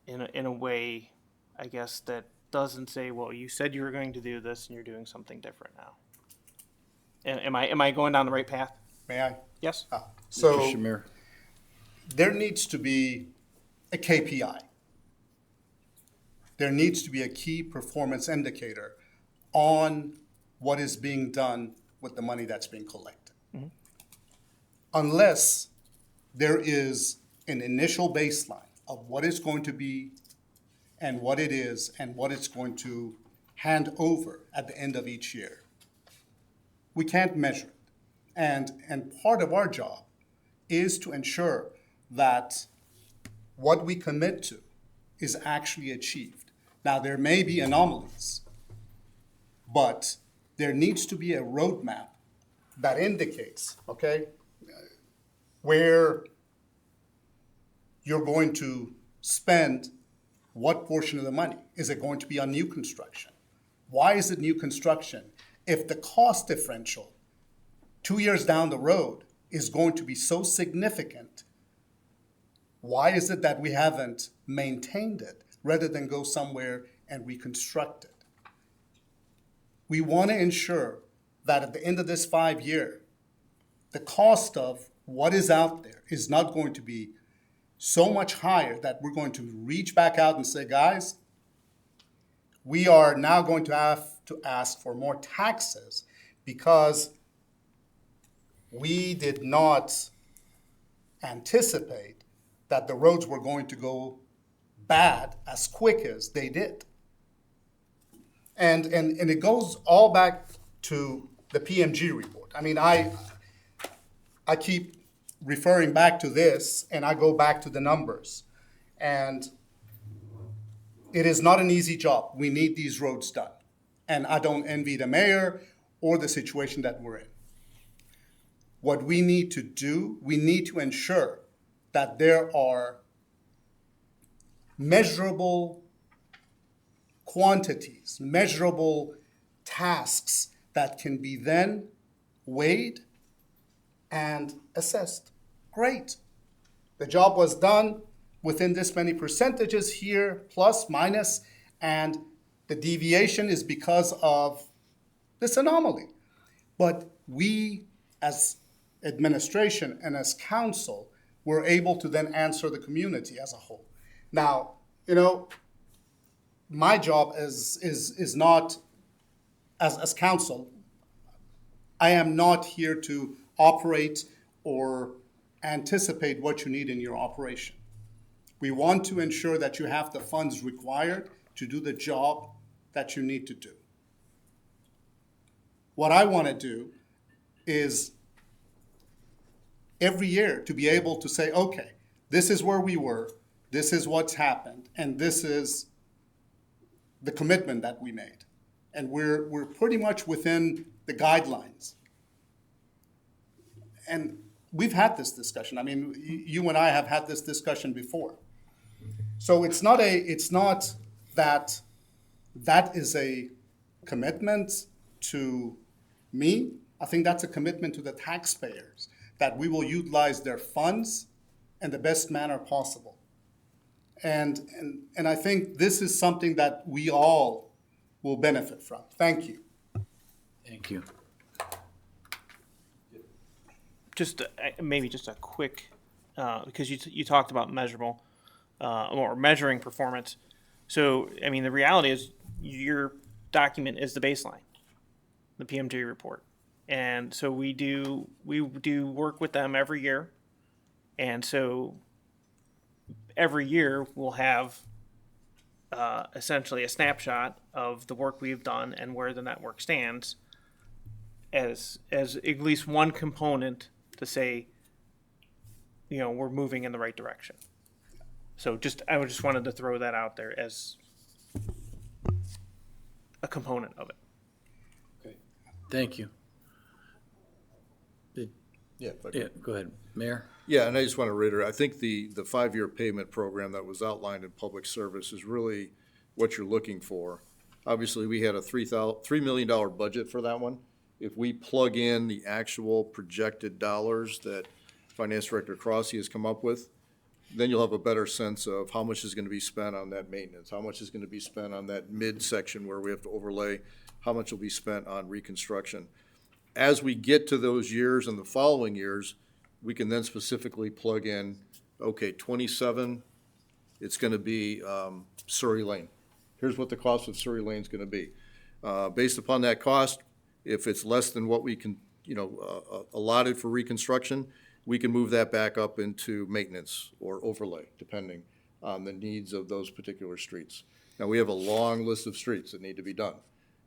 in a way, I guess, that doesn't say, well, you said you were going to do this and you're doing something different now. Am I going down the right path? May I? Yes. So Mr. Shamir? there needs to be a KPI. There needs to be a key performance indicator on what is being done with the money that's being collected. Unless there is an initial baseline of what it's going to be and what it is and what it's going to hand over at the end of each year, we can't measure it. And part of our job is to ensure that what we commit to is actually achieved. Now, there may be anomalies, but there needs to be a roadmap that indicates, okay, where you're going to spend what portion of the money. Is it going to be on new construction? Why is it new construction? If the cost differential 2 years down the road is going to be so significant, why is it that we haven't maintained it rather than go somewhere and reconstruct it? We want to ensure that at the end of this 5 year, the cost of what is out there is not going to be so much higher that we're going to reach back out and say, guys, we are now going to have to ask for more taxes because we did not anticipate that the roads were going to go bad as quick as they did. And it goes all back to the PMG report. I mean, I keep referring back to this, and I go back to the numbers. And it is not an easy job. We need these roads done. And I don't envy the mayor or the situation that we're in. What we need to do, we need to ensure that there are measurable quantities, measurable tasks that can be then weighed and assessed. Great. The job was done within this many percentages here, plus, minus, and the deviation is because of this anomaly. But we, as administration and as council, were able to then answer the community as a whole. Now, you know, my job is not, as council, I am not here to operate or anticipate what you need in your operation. We want to ensure that you have the funds required to do the job that you need to do. What I want to do is every year to be able to say, okay, this is where we were, this is what's happened, and this is the commitment that we made. And we're pretty much within the guidelines. And we've had this discussion. I mean, you and I have had this discussion before. So it's not that is a commitment to me. I think that's a commitment to the taxpayers, that we will utilize their funds in the best manner possible. And I think this is something that we all will benefit from. Thank you. Thank you. Just maybe just a quick, because you talked about measurable or measuring performance. So, I mean, the reality is your document is the baseline, the PMG report. And so we do work with them every year. And so every year we'll have essentially a snapshot of the work we've done and where the network stands as at least one component to say, you know, we're moving in the right direction. So I just wanted to throw that out there as a component of it. Okay. Thank you. Yeah, Go ahead, Mayor. Yeah, and I just want to reiterate, I think the 5-year payment program that was outlined in public service is really what you're looking for. Obviously, we had a $3 million budget for that one. If we plug in the actual projected dollars that Finance Director Crossie has come up with, then you'll have a better sense of how much is going to be spent on that maintenance, how much is going to be spent on that midsection where we have to overlay, how much will be spent on reconstruction. As we get to those years and the following years, we can then specifically plug in okay, 27, it's gonna be Surrey Lane. Here's what the cost of Surrey Lane's gonna be. Based upon that cost, if it's less than what we can, allotted for reconstruction, we can move that back up into maintenance or overlay, depending on the needs of those particular streets. Now, we have a long list of streets that need to be done.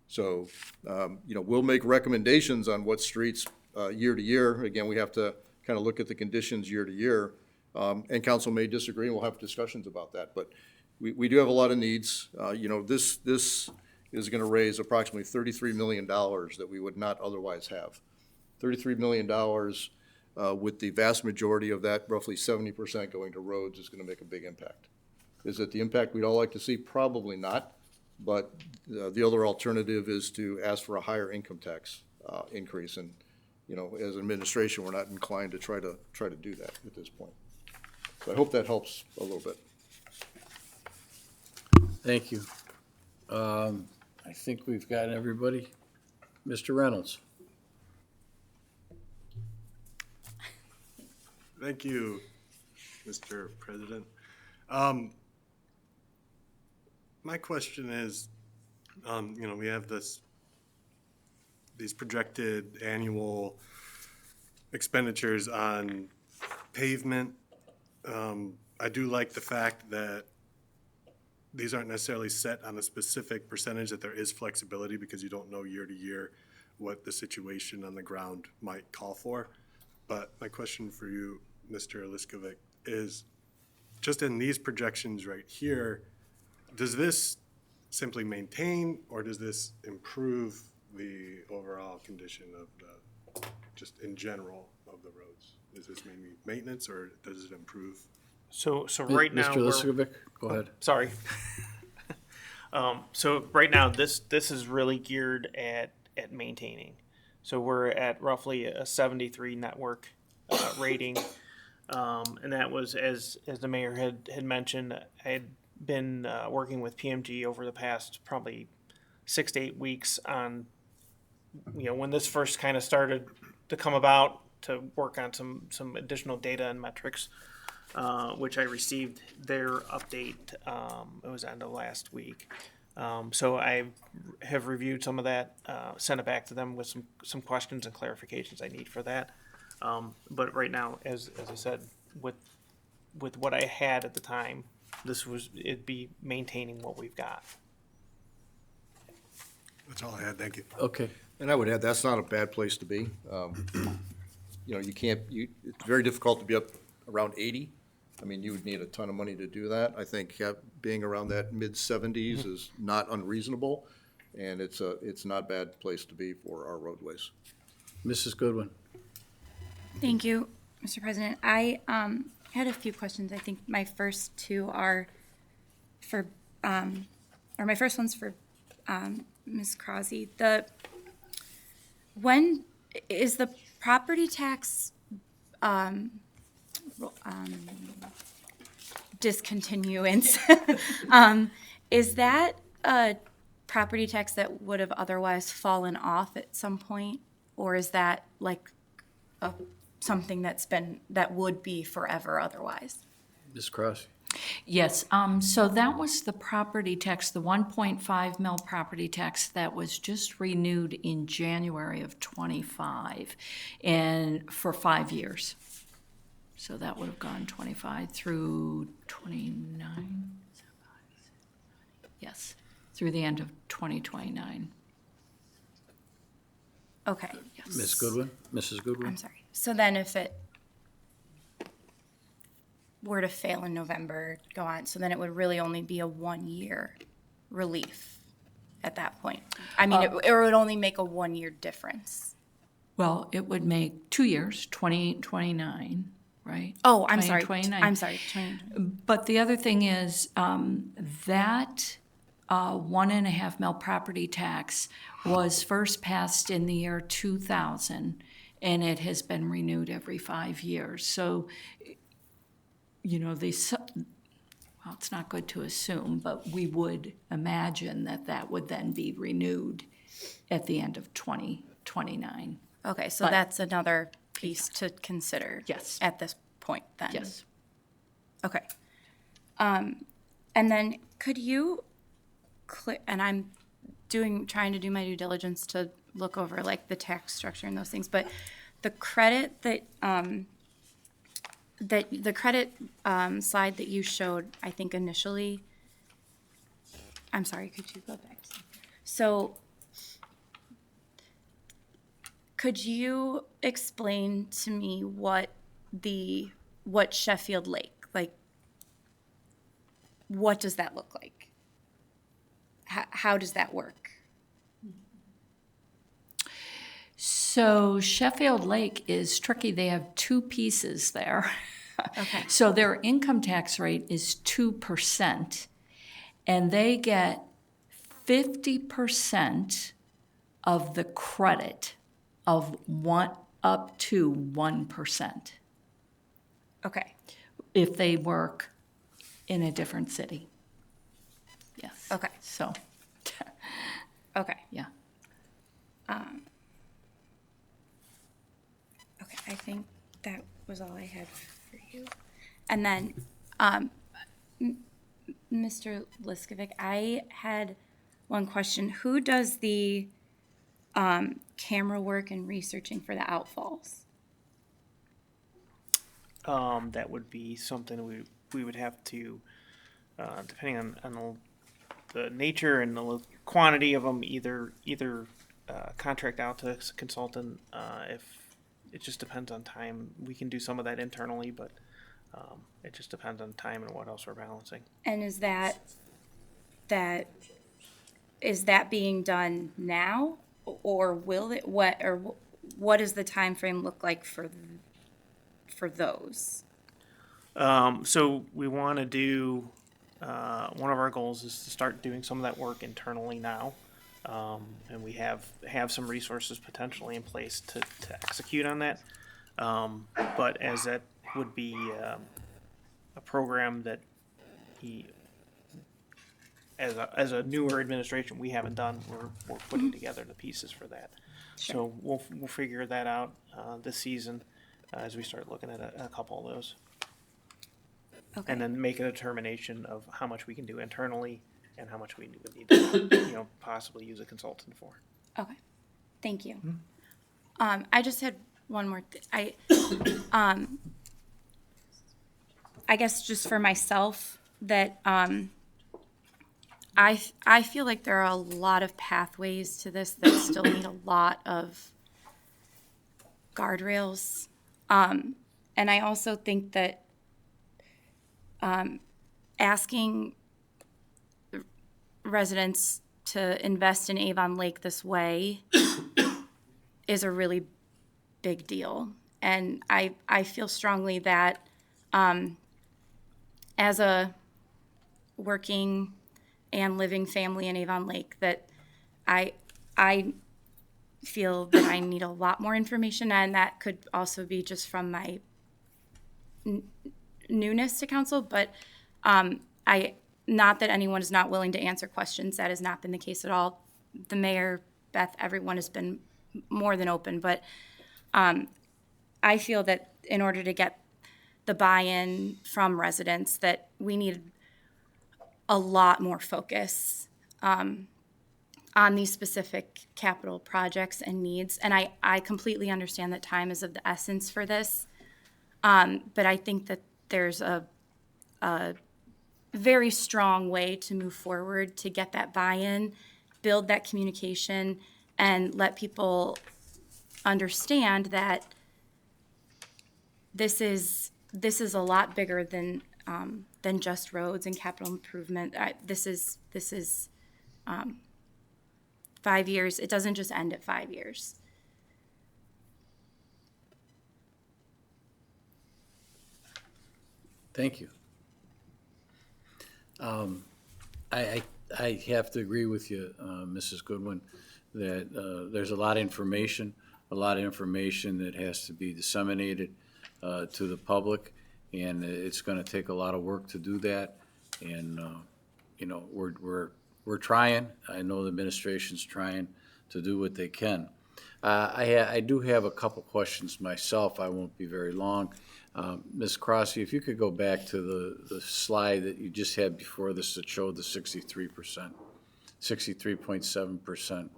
So, we'll make recommendations on what streets year to year. Again, we have to kind of look at the conditions year to year. And council may disagree, and we'll have discussions about that. But we do have a lot of needs. This is going to raise approximately $33 million that we would not otherwise have. $33 million with the vast majority of that, roughly 70% going to roads, is going to make a big impact. Is it the impact we'd all like to see? Probably not. But the other alternative is to ask for a higher income tax increase. And, as an administration, we're not inclined to try to do that at this point. So I hope that helps a little bit. Thank you. I think we've got everybody. Mr. Reynolds. Thank you, Mr. President. My question is, we have these projected annual expenditures on pavement. I do like the fact that these aren't necessarily set on a specific percentage, that there is flexibility because you don't know year to year what the situation on the ground might call for. But my question for you, Mr. Liskovic, is just in these projections right here, does this simply maintain or does this improve the overall condition of just in general of the roads? Is this maybe maintenance or does it improve? So right now, Mr. Liskovic, go ahead. Sorry. So right now, this is really geared at maintaining. So we're at roughly a 73 network rating, and that was as the mayor had mentioned. I had been working with PMG over the past probably 6 to 8 weeks on, when this first kind of started to come about, to work on some additional data and metrics. Which I received their update, it was end of last week. So I have reviewed some of that, sent it back to them with some questions and clarifications I need for that. But right now, as I said, with what I had at the time, it'd be maintaining what we've got. That's all I had, thank you. Okay. And I would add, that's not a bad place to be. It's very difficult to be up around 80. I mean, you would need a ton of money to do that. I think being around that mid-70s is not unreasonable, and it's not a bad place to be for our roadways. Mrs. Goodwin. Thank you, Mr. President. I had a few questions. I think my first two are my first one's for Ms. Crosby. When is the property tax discontinuance, is that a property tax that would have otherwise fallen off at some point? Or is that like something that would be forever otherwise? Ms. Crosby. Yes, so that was the property tax, the 1.5 mil property tax that was just renewed in January of 25 and for 5 years. So that would have gone 25 through 29. Yes, through the end of 2029. Okay, yes. Ms. Goodwin, Mrs. Goodwin. I'm sorry. So then if it were to fail in November, go on, so then it would really only be a 1-year relief at that point. I mean, it would only make a 1-year difference. Well, it would make 2 years, 2029, right? Oh, I'm sorry. 2029. I'm sorry. But the other thing is that 1.5 mil property tax was first passed in the year 2000, and it has been renewed every 5 years. So, well, it's not good to assume, but we would imagine that would then be renewed at the end of 2029. Okay, so that's another piece to consider. Yes. At this point then. Yes. Okay. And then could you and I'm trying to do my due diligence to look over like the tax structure and those things, but the credit that, the credit slide that you showed, I think initially, I'm sorry, could you go back? So could you explain to me what Sheffield Lake, like, what does that look like? How does that work? So Sheffield Lake is tricky. They have two pieces there. Okay. So their income tax rate is 2%, and they get 50% of the credit of up to 1%. Okay. If they work in a different city. Yes. Okay. So, Okay. yeah. Okay, I think that was all I had for you. And then, Mr. Liskovic, I had one question. Who does the camera work and researching for the outfalls? That would be something we would have to, depending on the nature and the quantity of them, either contract out to a consultant. If it just depends on time, we can do some of that internally, but it just depends on time and what else we're balancing. And is that being done now, or will it? What does the time frame look like for those? So we want to do, one of our goals is to start doing some of that work internally now. And we have some resources potentially in place to execute on that. But as that would be a program that as a newer administration, we haven't done, we're putting together the pieces for that. Sure. So we'll figure that out this season as we start looking at a couple of those. Okay. And then make a determination of how much we can do internally and how much we would need to, possibly use a consultant for. Okay, thank you. I just had one more. I guess just for myself that I feel like there are a lot of pathways to this that still need a lot of guardrails, and I also think that asking residents to invest in Avon Lake this way is a really big deal. And I feel strongly that as a working and living family in Avon Lake, that I feel that I need a lot more information, and that could also be just from my newness to council, but not that anyone is not willing to answer questions. That has not been the case at all. The mayor, Beth, everyone has been more than open, but I feel that in order to get the buy-in from residents, that we need a lot more focus on these specific capital projects and needs. And I completely understand that time is of the essence for this, but I think that there's a very strong way to move forward to get that buy-in, build that communication, and let people understand that this is a lot bigger than just roads and capital improvement. This is 5 years. It doesn't just end at 5 years. Thank you. I have to agree with you, Mrs. Goodwin, that there's a lot of information that has to be disseminated to the public, and it's going to take a lot of work to do that. And we're trying. I know the administration's trying to do what they can. I do have a couple questions myself. I won't be very long. Ms. Crossy, if you could go back to the slide that you just had before this that showed the 63%, 63.7%.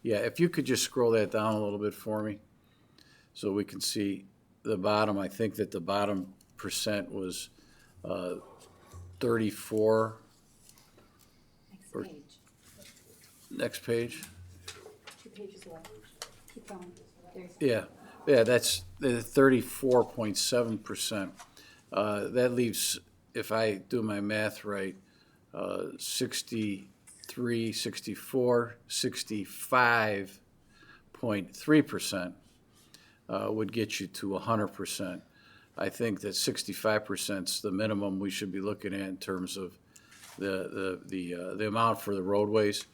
Yeah, if you could just scroll that down a little bit for me so we can see the bottom. I think that the bottom percent was 34. Or- Next page. 2 pages left. Keep going. Yeah, that's the 34.7%. That leaves, if I do my math right, 63, 64, 65.3% would get you to 100%. I think that 65% is the minimum we should be looking at in terms of the amount for the roadways.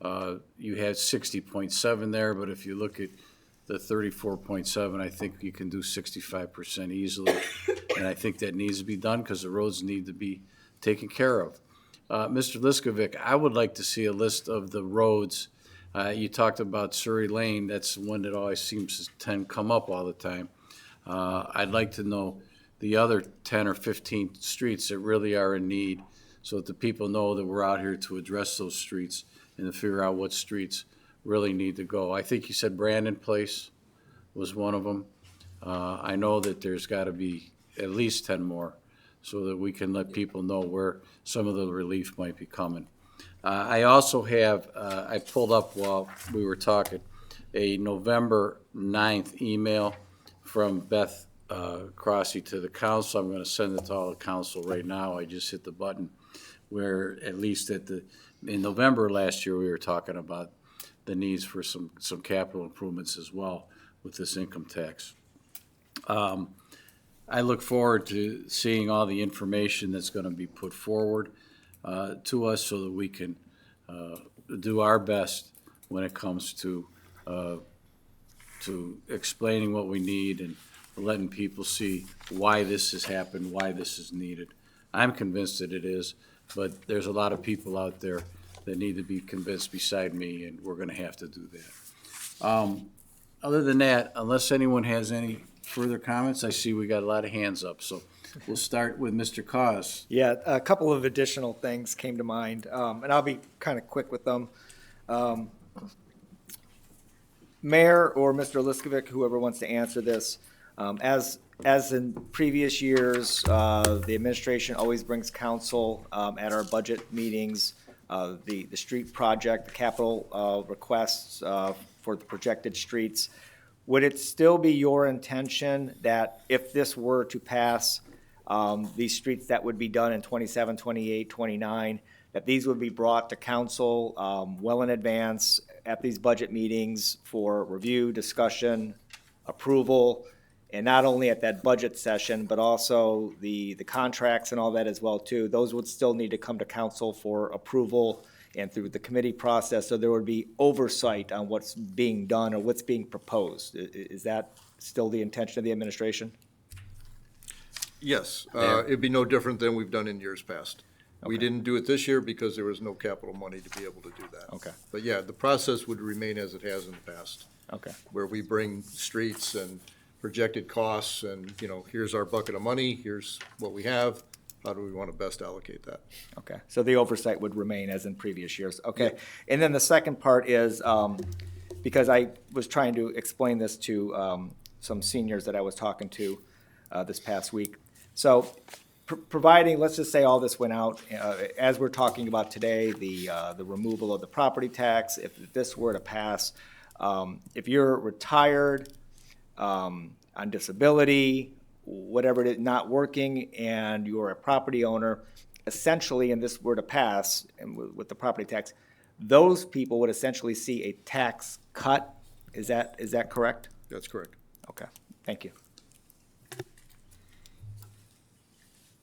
You had 60.7 there, but if you look at the 34.7, I think you can do 65% easily. And I think that needs to be done because the roads need to be taken care of. Mr. Liskovic, I would like to see a list of the roads. You talked about Surrey Lane. That's the one that always seems to tend to come up all the time. I'd like to know the other 10 or 15 streets that really are in need so that the people know that we're out here to address those streets and to figure out what streets really need to go. I think you said Brandon Place was one of them. I know that there's got to be at least 10 more so that we can let people know where some of the relief might be coming. I also have, I pulled up while we were talking, a November 9th email from Beth Crossy to the council. I'm going to send it to all the council right now. I just hit the button where at least in November last year, we were talking about the needs for some capital improvements as well with this income tax. I look forward to seeing all the information that's going to be put forward to us so that we can do our best when it comes to explaining what we need and letting people see why this has happened, why this is needed. I'm convinced that it is, but there's a lot of people out there that need to be convinced beside me, and we're going to have to do that. Other than that, unless anyone has any further comments, I see we got a lot of hands up, so we'll start with Mr. Cos. Yeah, a couple of additional things came to mind, and I'll be kind of quick with them. Mayor or Mr. Liskovic, whoever wants to answer this, as in previous years, the administration always brings council at our budget meetings, the street project, the capital requests for the projected streets. Would it still be your intention that if this were to pass, these streets that would be done in 27, 28, 29, that these would be brought to council well in advance at these budget meetings for review, discussion, approval, and not only at that budget session, but also the contracts and all that as well too? Those would still need to come to council for approval and through the committee process, so there would be oversight on what's being done or what's being proposed. Is that still the intention of the administration? Yes, it'd be no different than we've done in years past. We Okay. didn't do it this year because there was no capital money to be able to do that. Okay. But yeah, the process would remain as it has in the past, Okay. where we bring streets and projected costs and, here's our bucket of money, here's what we have, how do we want to best allocate that? Okay, so the oversight would remain as in previous years. Okay, and then the second part is, because I was trying to explain this to some seniors that I was talking to this past week. So providing, let's just say all this went out, as we're talking about today, the removal of the property tax, if this were to pass, if you're retired, on disability, whatever it is, not working, and you're a property owner, essentially, and this were to pass, and with the property tax, those people would essentially see a tax cut. Is that correct? That's correct. Okay, thank you.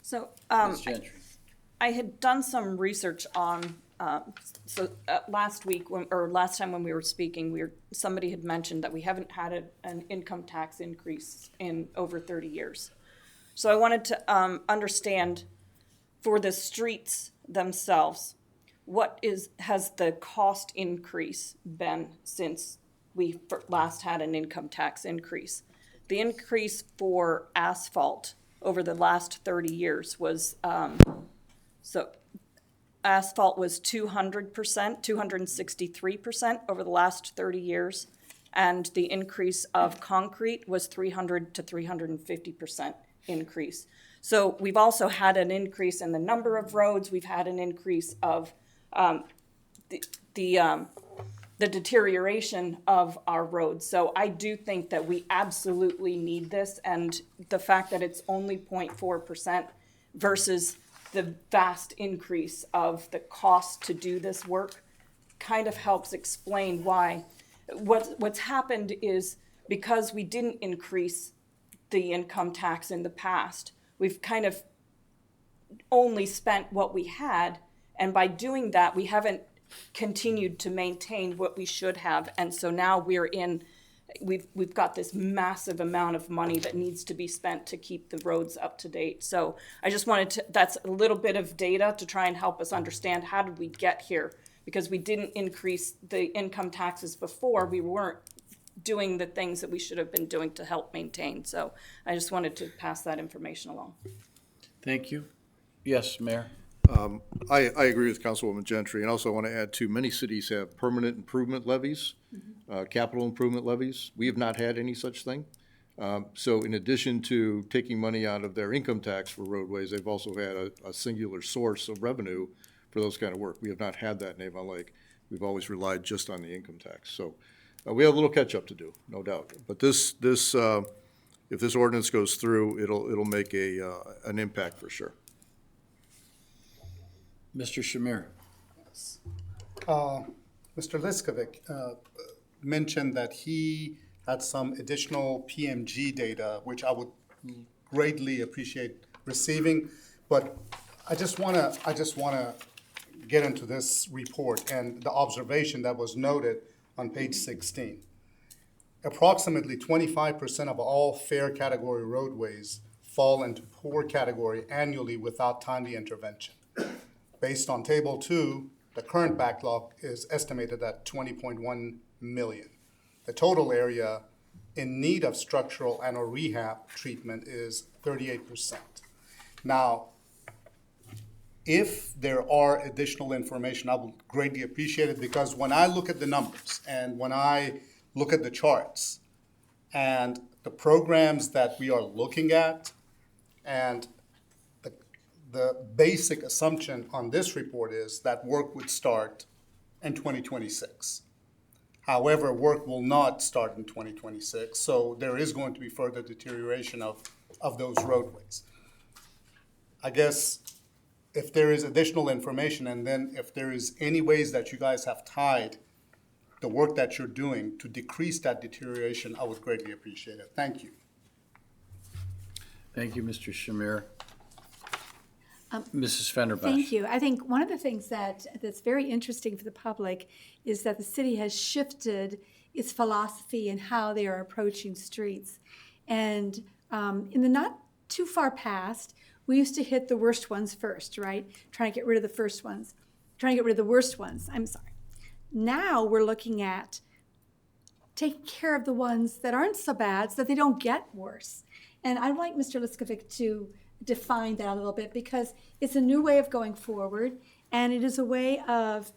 So, Ms. Gentry. I had done some research on, last week, last time when we were speaking, somebody had mentioned that we haven't had an income tax increase in over 30 years. So I wanted to understand for the streets themselves, has the cost increase been since we last had an income tax increase? The increase for asphalt over the last 30 years was, asphalt was 200%, 263% over the last 30 years. And the increase of concrete was 300 to 350% increase. So we've also had an increase in the number of roads. We've had an increase of the deterioration of our roads. So I do think that we absolutely need this, and the fact that it's only 0.4% versus the vast increase of the cost to do this work kind of helps explain why. What's happened is, because we didn't increase the income tax in the past, we've kind of only spent what we had, and by doing that, we haven't continued to maintain what we should have. And so now we've got this massive amount of money that needs to be spent to keep the roads up to date. So I just that's a little bit of data to try and help us understand, how did we get here? Because we didn't increase the income taxes before. We weren't doing the things that we should have been doing to help maintain. So I just wanted to pass that information along. Thank you. Yes, Mayor. I agree with Councilwoman Gentry, and also want to add too, many cities have permanent improvement levies, capital improvement levies. We have not had any such thing. So in addition to taking money out of their income tax for roadways, they've also had a singular source of revenue for those kind of work. We have not had that in Avon Lake. We've always relied just on the income tax. So we have a little catch up to do, no doubt. But if this ordinance goes through, it'll make an impact for sure. Mr. Shamir. Mr. Liskovic mentioned that he had some additional PMG data, which I would greatly appreciate receiving. But I just want to get into this report and the observation that was noted on page 16. Approximately 25% of all fair category roadways fall into poor category annually without timely intervention. Based on Table 2, the current backlog is estimated at 20.1 million. The total area in need of structural and/or rehab treatment is 38%. Now, if there are additional information, I would greatly appreciate it, because when I look at the numbers and when I look at the charts and the programs that we are looking at, and the basic assumption on this report is that work would start in 2026. However, work will not start in 2026, so there is going to be further deterioration of those roadways. I guess if there is additional information, and then if there is any ways that you guys have tied the work that you're doing to decrease that deterioration, I would greatly appreciate it. Thank you. Thank you, Mr. Shamir. Mrs. Fenderbosh. Thank you. I think one of the things that's very interesting for the public is that the city has shifted its philosophy in how they are approaching streets. And in the not too far past, we used to hit the worst ones first, right? Trying to get rid of the worst ones. I'm sorry. Now we're looking at taking care of the ones that aren't so bad so that they don't get worse. And I'd like Mr. Liskovic to define that a little bit, because it's a new way of going forward, and it is a way of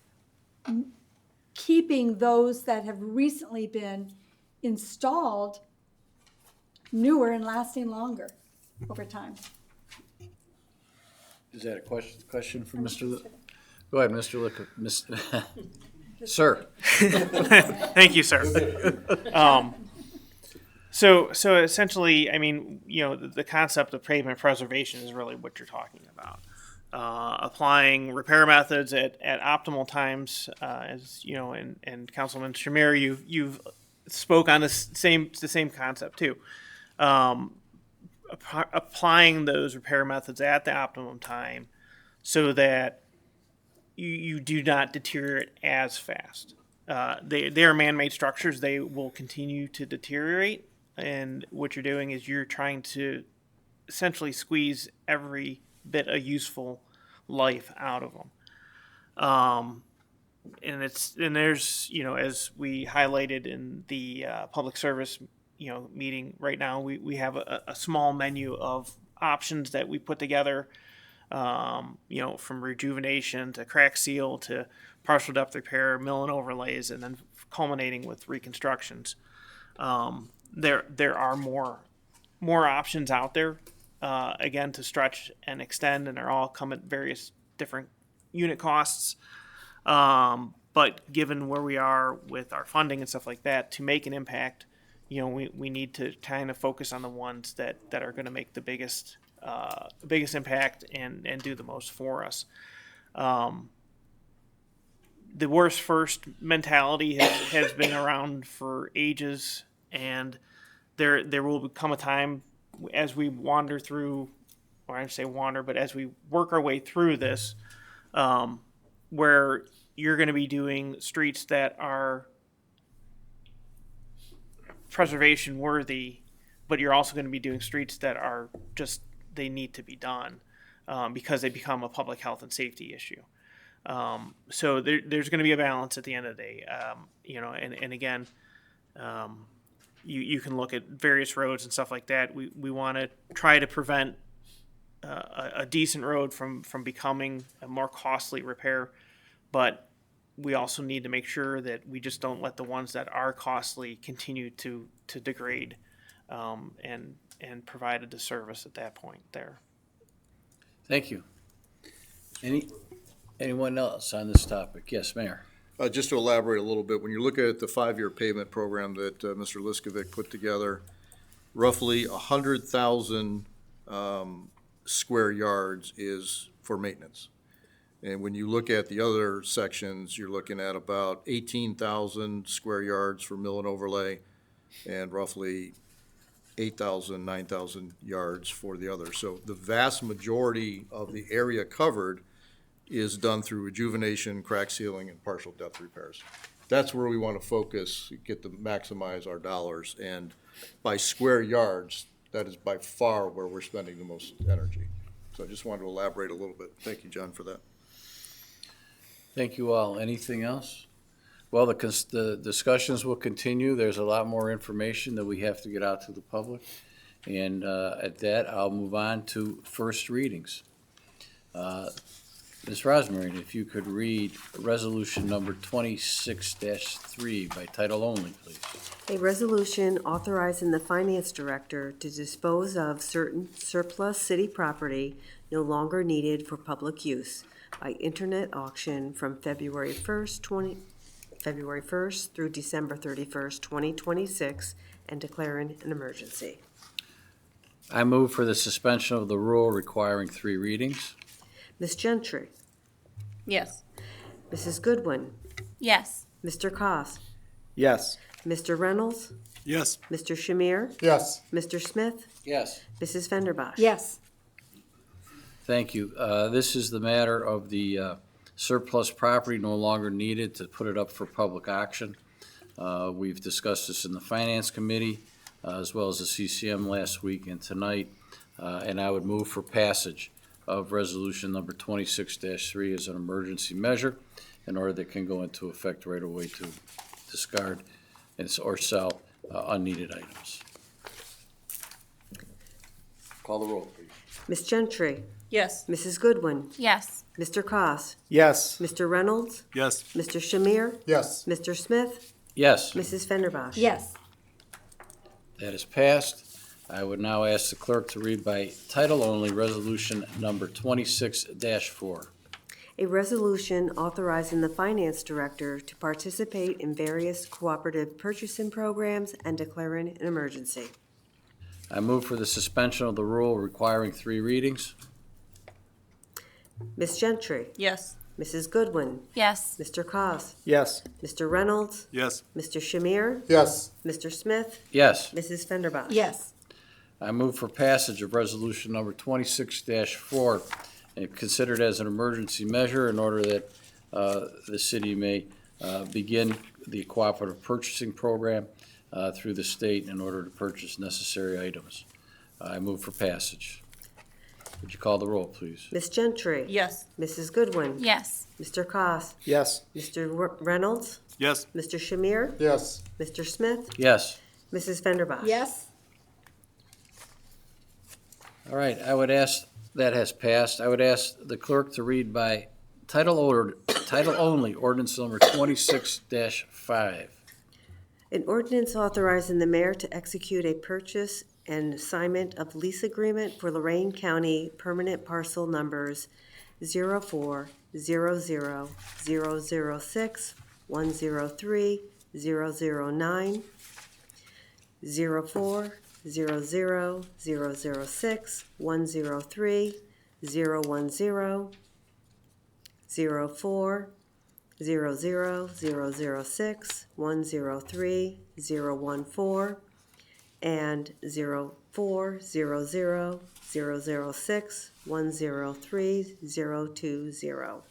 keeping those that have recently been installed newer and lasting longer over time. Is that a question for Mr. Go ahead, Mr. Liskovic. Sir. Thank you, sir. So essentially, I mean, the concept of pavement preservation is really what you're talking about. Applying repair methods at optimal times, as you know, and Councilman Shamir, you've spoke on the same concept too. Applying those repair methods at the optimum time, so that you do not deteriorate as fast. They are man-made structures; they will continue to deteriorate. And what you're doing is you're trying to essentially squeeze every bit of useful life out of them. And there's, as we highlighted in the public service, meeting right now, we have a small menu of options that we put together, from rejuvenation to crack seal to partial depth repair, mill and overlays, and then culminating with reconstructions. There are more options out there, again, to stretch and extend, and they're all come at various different unit costs. But given where we are with our funding and stuff like that, to make an impact, we need to kind of focus on the ones that are going to make the biggest impact and do the most for us. The worst first mentality has been around for ages, and there will come a time as we wander through, or I say wander, but as we work our way through this, where you're going to be doing streets that are preservation worthy, but you're also going to be doing streets that are just, they need to be done because they become a public health and safety issue. So there's going to be a balance at the end of the day, and again, you can look at various roads and stuff like that. We want to try to prevent a decent road from becoming a more costly repair, but we also need to make sure that we just don't let the ones that are costly continue to degrade and provide a disservice at that point there. Thank you. Anyone else on this topic? Yes, Mayor. Just to elaborate a little bit, when you look at the 5-year pavement program that Mr. Liskovic put together, roughly 100,000 square yards is for maintenance. And when you look at the other sections, you're looking at about 18,000 square yards for mill and overlay, and roughly 8,000, 9,000 yards for the other. So the vast majority of the area covered is done through rejuvenation, crack sealing, and partial depth repairs. That's where we want to focus, get to maximize our dollars. And by square yards, that is by far where we're spending the most energy. So I just wanted to elaborate a little bit. Thank you, John, for that. Thank you all. Anything else? Well, the discussions will continue. There's a lot more information that we have to get out to the public. And at that, I'll move on to first readings. Ms. Rosmarin, if you could read resolution number 26-3 by title only, please. A resolution authorizing the finance director to dispose of certain surplus city property no longer needed for public use by internet auction from February 1st through December 31st, 2026, and declaring an emergency. I move for the suspension of the rule requiring 3 readings. Ms. Gentry? Yes. Mrs. Goodwin? Yes. Mr. Koss? Yes. Mr. Reynolds? Yes. Mr. Shamir? Yes. Mr. Smith? Yes. Mrs. Fenderbosh? Yes. Thank you. This is the matter of the surplus property no longer needed to put it up for public auction. We've discussed this in the Finance Committee as well as the CCM last week and tonight, and I would move for passage of resolution number 26-3 as an emergency measure in order that it can go into effect right away to discard or sell unneeded items. Call the roll, please. Ms. Gentry? Yes. Mrs. Goodwin? Yes. Mr. Koss? Yes. Mr. Reynolds? Yes. Mr. Shamir? Yes. Mr. Smith? Yes, Mrs. Fenderbosh? Yes. that is passed. I would now ask the clerk to read by title only resolution number 26-4. A resolution authorizing the finance director to participate in various cooperative purchasing programs and declaring an emergency. I move for the suspension of the rule requiring 3 readings. Ms. Gentry? Yes. Mrs. Goodwin? Yes. Mr. Koss? Yes. Mr. Reynolds? Yes. Mr. Shamir? Yes. Mr. Smith? Yes, Mrs. Fenderbosh? Yes. I move for passage of resolution number 26-4 and considered as an emergency measure in order that the city may begin the cooperative purchasing program through the state in order to purchase necessary items. I move for passage. Would you call the roll, please? Ms. Gentry? Yes. Mrs. Goodwin? Yes. Mr. Koss, Yes. Mr. Reynolds? Yes. Mr. Shamir? Yes. Mr. Smith? Yes. Mrs. Fenderbosh? Yes. All right, I would ask, that has passed. I would ask the clerk to read by title only, ordinance number 26-5. An ordinance authorizing the mayor to execute a purchase and assignment of lease agreement for Lorraine County permanent parcel numbers 04000006 103 009 04000006 103 010 04000006 103 014 and 04000006 103 020,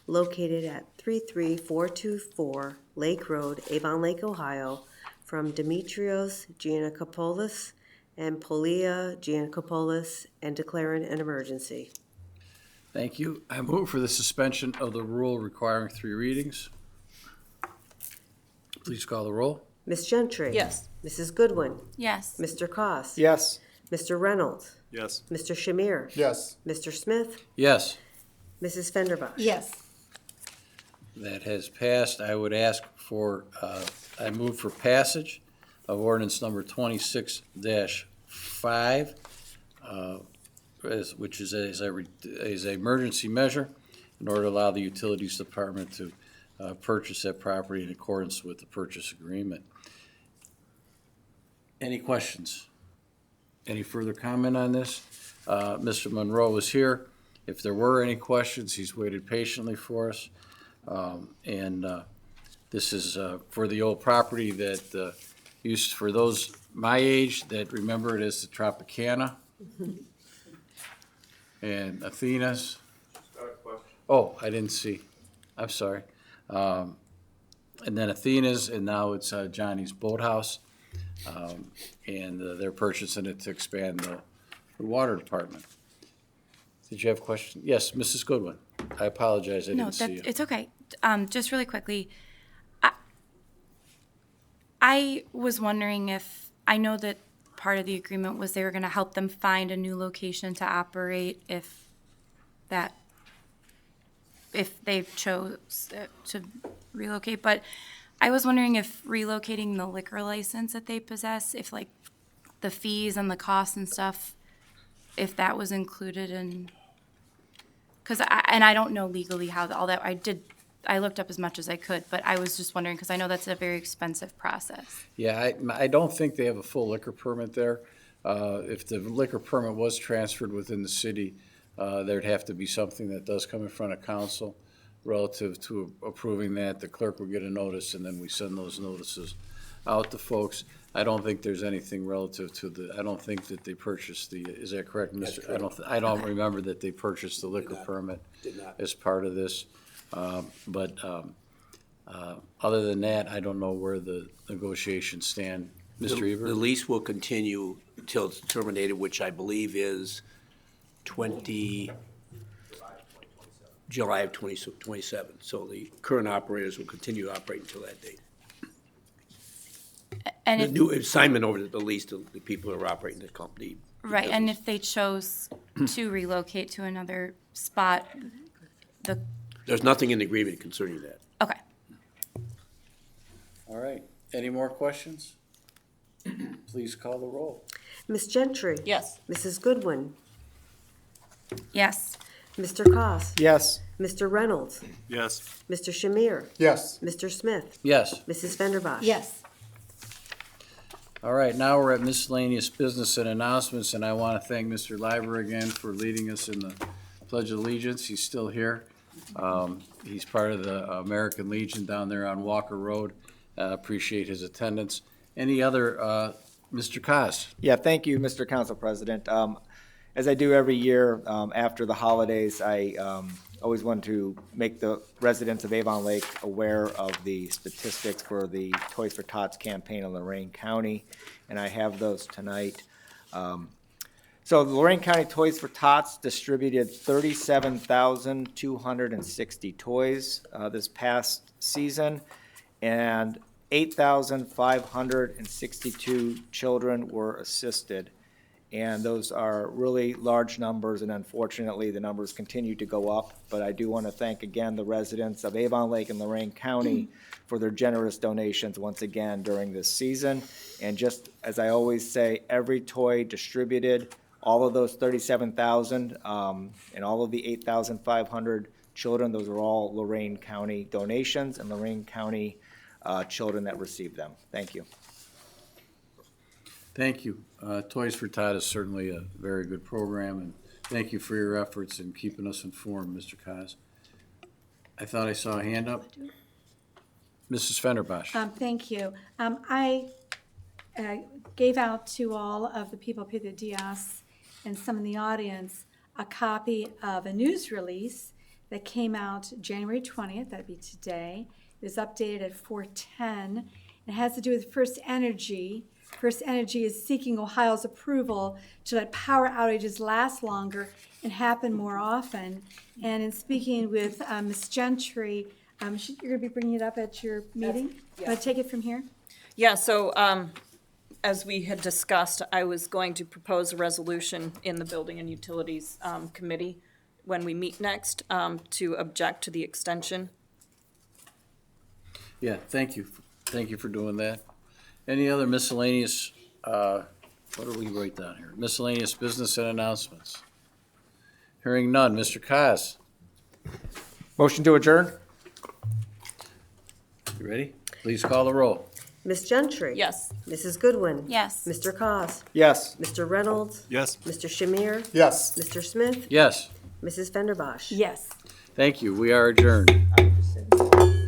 located at 33424 Lake Road, Avon Lake, Ohio, from Demetrios Giannakopoulos and Polia Giannakopoulos, and declaring an emergency. Thank you. I move for the suspension of the rule requiring 3 readings. Please call the roll. Ms. Gentry? Yes. Mrs. Goodwin? Yes. Mr. Koss, Yes. Mr. Reynolds? Yes. Mr. Shamir? Yes. Mr. Smith? Yes. Mrs. Fenderbosh? Yes. That has passed. I would ask for, I move for passage of ordinance number 26-5, which is a emergency measure in order to allow the utilities department to purchase that property in accordance with the purchase agreement. Any questions? Any further comment on this? Mr. Monroe is here. If there were any questions, he's waited patiently for us. This is for the old property that used, for those my age that remember it as the Tropicana and Athena's. Oh, I didn't see. I'm sorry. And then Athena's, and now it's Johnny's Boathouse. And they're purchasing it to expand the water department. Did you have a question? Yes, Mrs. Goodwin. I apologize, I No, didn't see you. it's okay. Just really quickly, I was wondering if, I know that part of the agreement was they were gonna help them find a new location to operate if they chose to relocate, but I was wondering if relocating the liquor license that they possess, if like the fees and the costs and stuff, if that was included in, because I don't know legally how all that, I looked up as much as I could, but I was just wondering, because I know that's a very expensive process. Yeah, I don't think they have a full liquor permit there. If the liquor permit was transferred within the city, there'd have to be something that does come in front of council relative to approving that. The clerk will get a notice, and then we send those notices out to folks. I don't think there's anything relative to I don't think that they purchased is that correct, Mr.? correct. I don't remember that they purchased the liquor permit Did not. as part of this. But other than that, I don't know where the negotiations stand. Mr. The Eber? lease will continue until it's terminated, which I believe is July of 2027. So the current operators will continue to operate until that date. And The if, new assignment over the lease to the people who are operating the company. right, and if they chose to relocate to another spot, There's nothing in the agreement concerning that. okay. All right. Any more questions? Please call the roll. Ms. Gentry? Yes. Mrs. Goodwin? Yes. Mr. Koss, Yes. Mr. Reynolds? Yes. Mr. Shamir? Yes. Mr. Smith? Yes. Mrs. Fenderbosh? Yes. All right, now we're at miscellaneous business and announcements, and I want to thank Mr. Liber again for leading us in the Pledge of Allegiance. He's still here. He's part of the American Legion down there on Walker Road. Appreciate his attendance. Any other, Mr. Koss? Yeah, thank you, Mr. Council President. As I do every year after the holidays, I always want to make the residents of Avon Lake aware of the statistics for the Toys for Tots campaign in Lorraine County, and I have those tonight. So the Lorraine County Toys for Tots distributed 37,260 toys this past season, and 8,562 children were assisted. And those are really large numbers, and unfortunately, the numbers continue to go up. But I do want to thank again the residents of Avon Lake and Lorraine County for their generous donations once again during this season. And just as I always say, every toy distributed, all of those 37,000 and all of the 8,500 children, those are all Lorraine County donations and Lorraine County children that received them. Thank you. Thank you. Toys for Tot is certainly a very good program, and thank you for your efforts in keeping us informed, Mr. Kaz. I thought I saw a hand up. Mrs. Fenderbosh. Thank you. I gave out to all of the people up here, the Dias, and some in the audience, a copy of a news release that came out January 20th, that'd be today. It was updated at 4:10. It has to do with First Energy. First Energy is seeking Ohio's approval to let power outages last longer and happen more often. And in speaking with Ms. Gentry, you're going to be bringing it up at your meeting? Yeah. Want to take it from here? Yeah, so as we had discussed, I was going to propose a resolution in the Building and Utilities Committee when we meet next to object to the extension. Yeah, thank you. Thank you for doing that. Any other miscellaneous, what do we write down here? Miscellaneous business and announcements. Hearing none. Mr. Kaz, Motion to adjourn? you ready? Please call the roll. Ms. Gentry? Yes. Mrs. Goodwin? Yes. Mr. Cos? Yes. Mr. Reynolds? Yes. Mr. Shamir? Yes. Mr. Smith? Yes, Mrs. Fenderbosh? Yes. thank you. We are adjourned.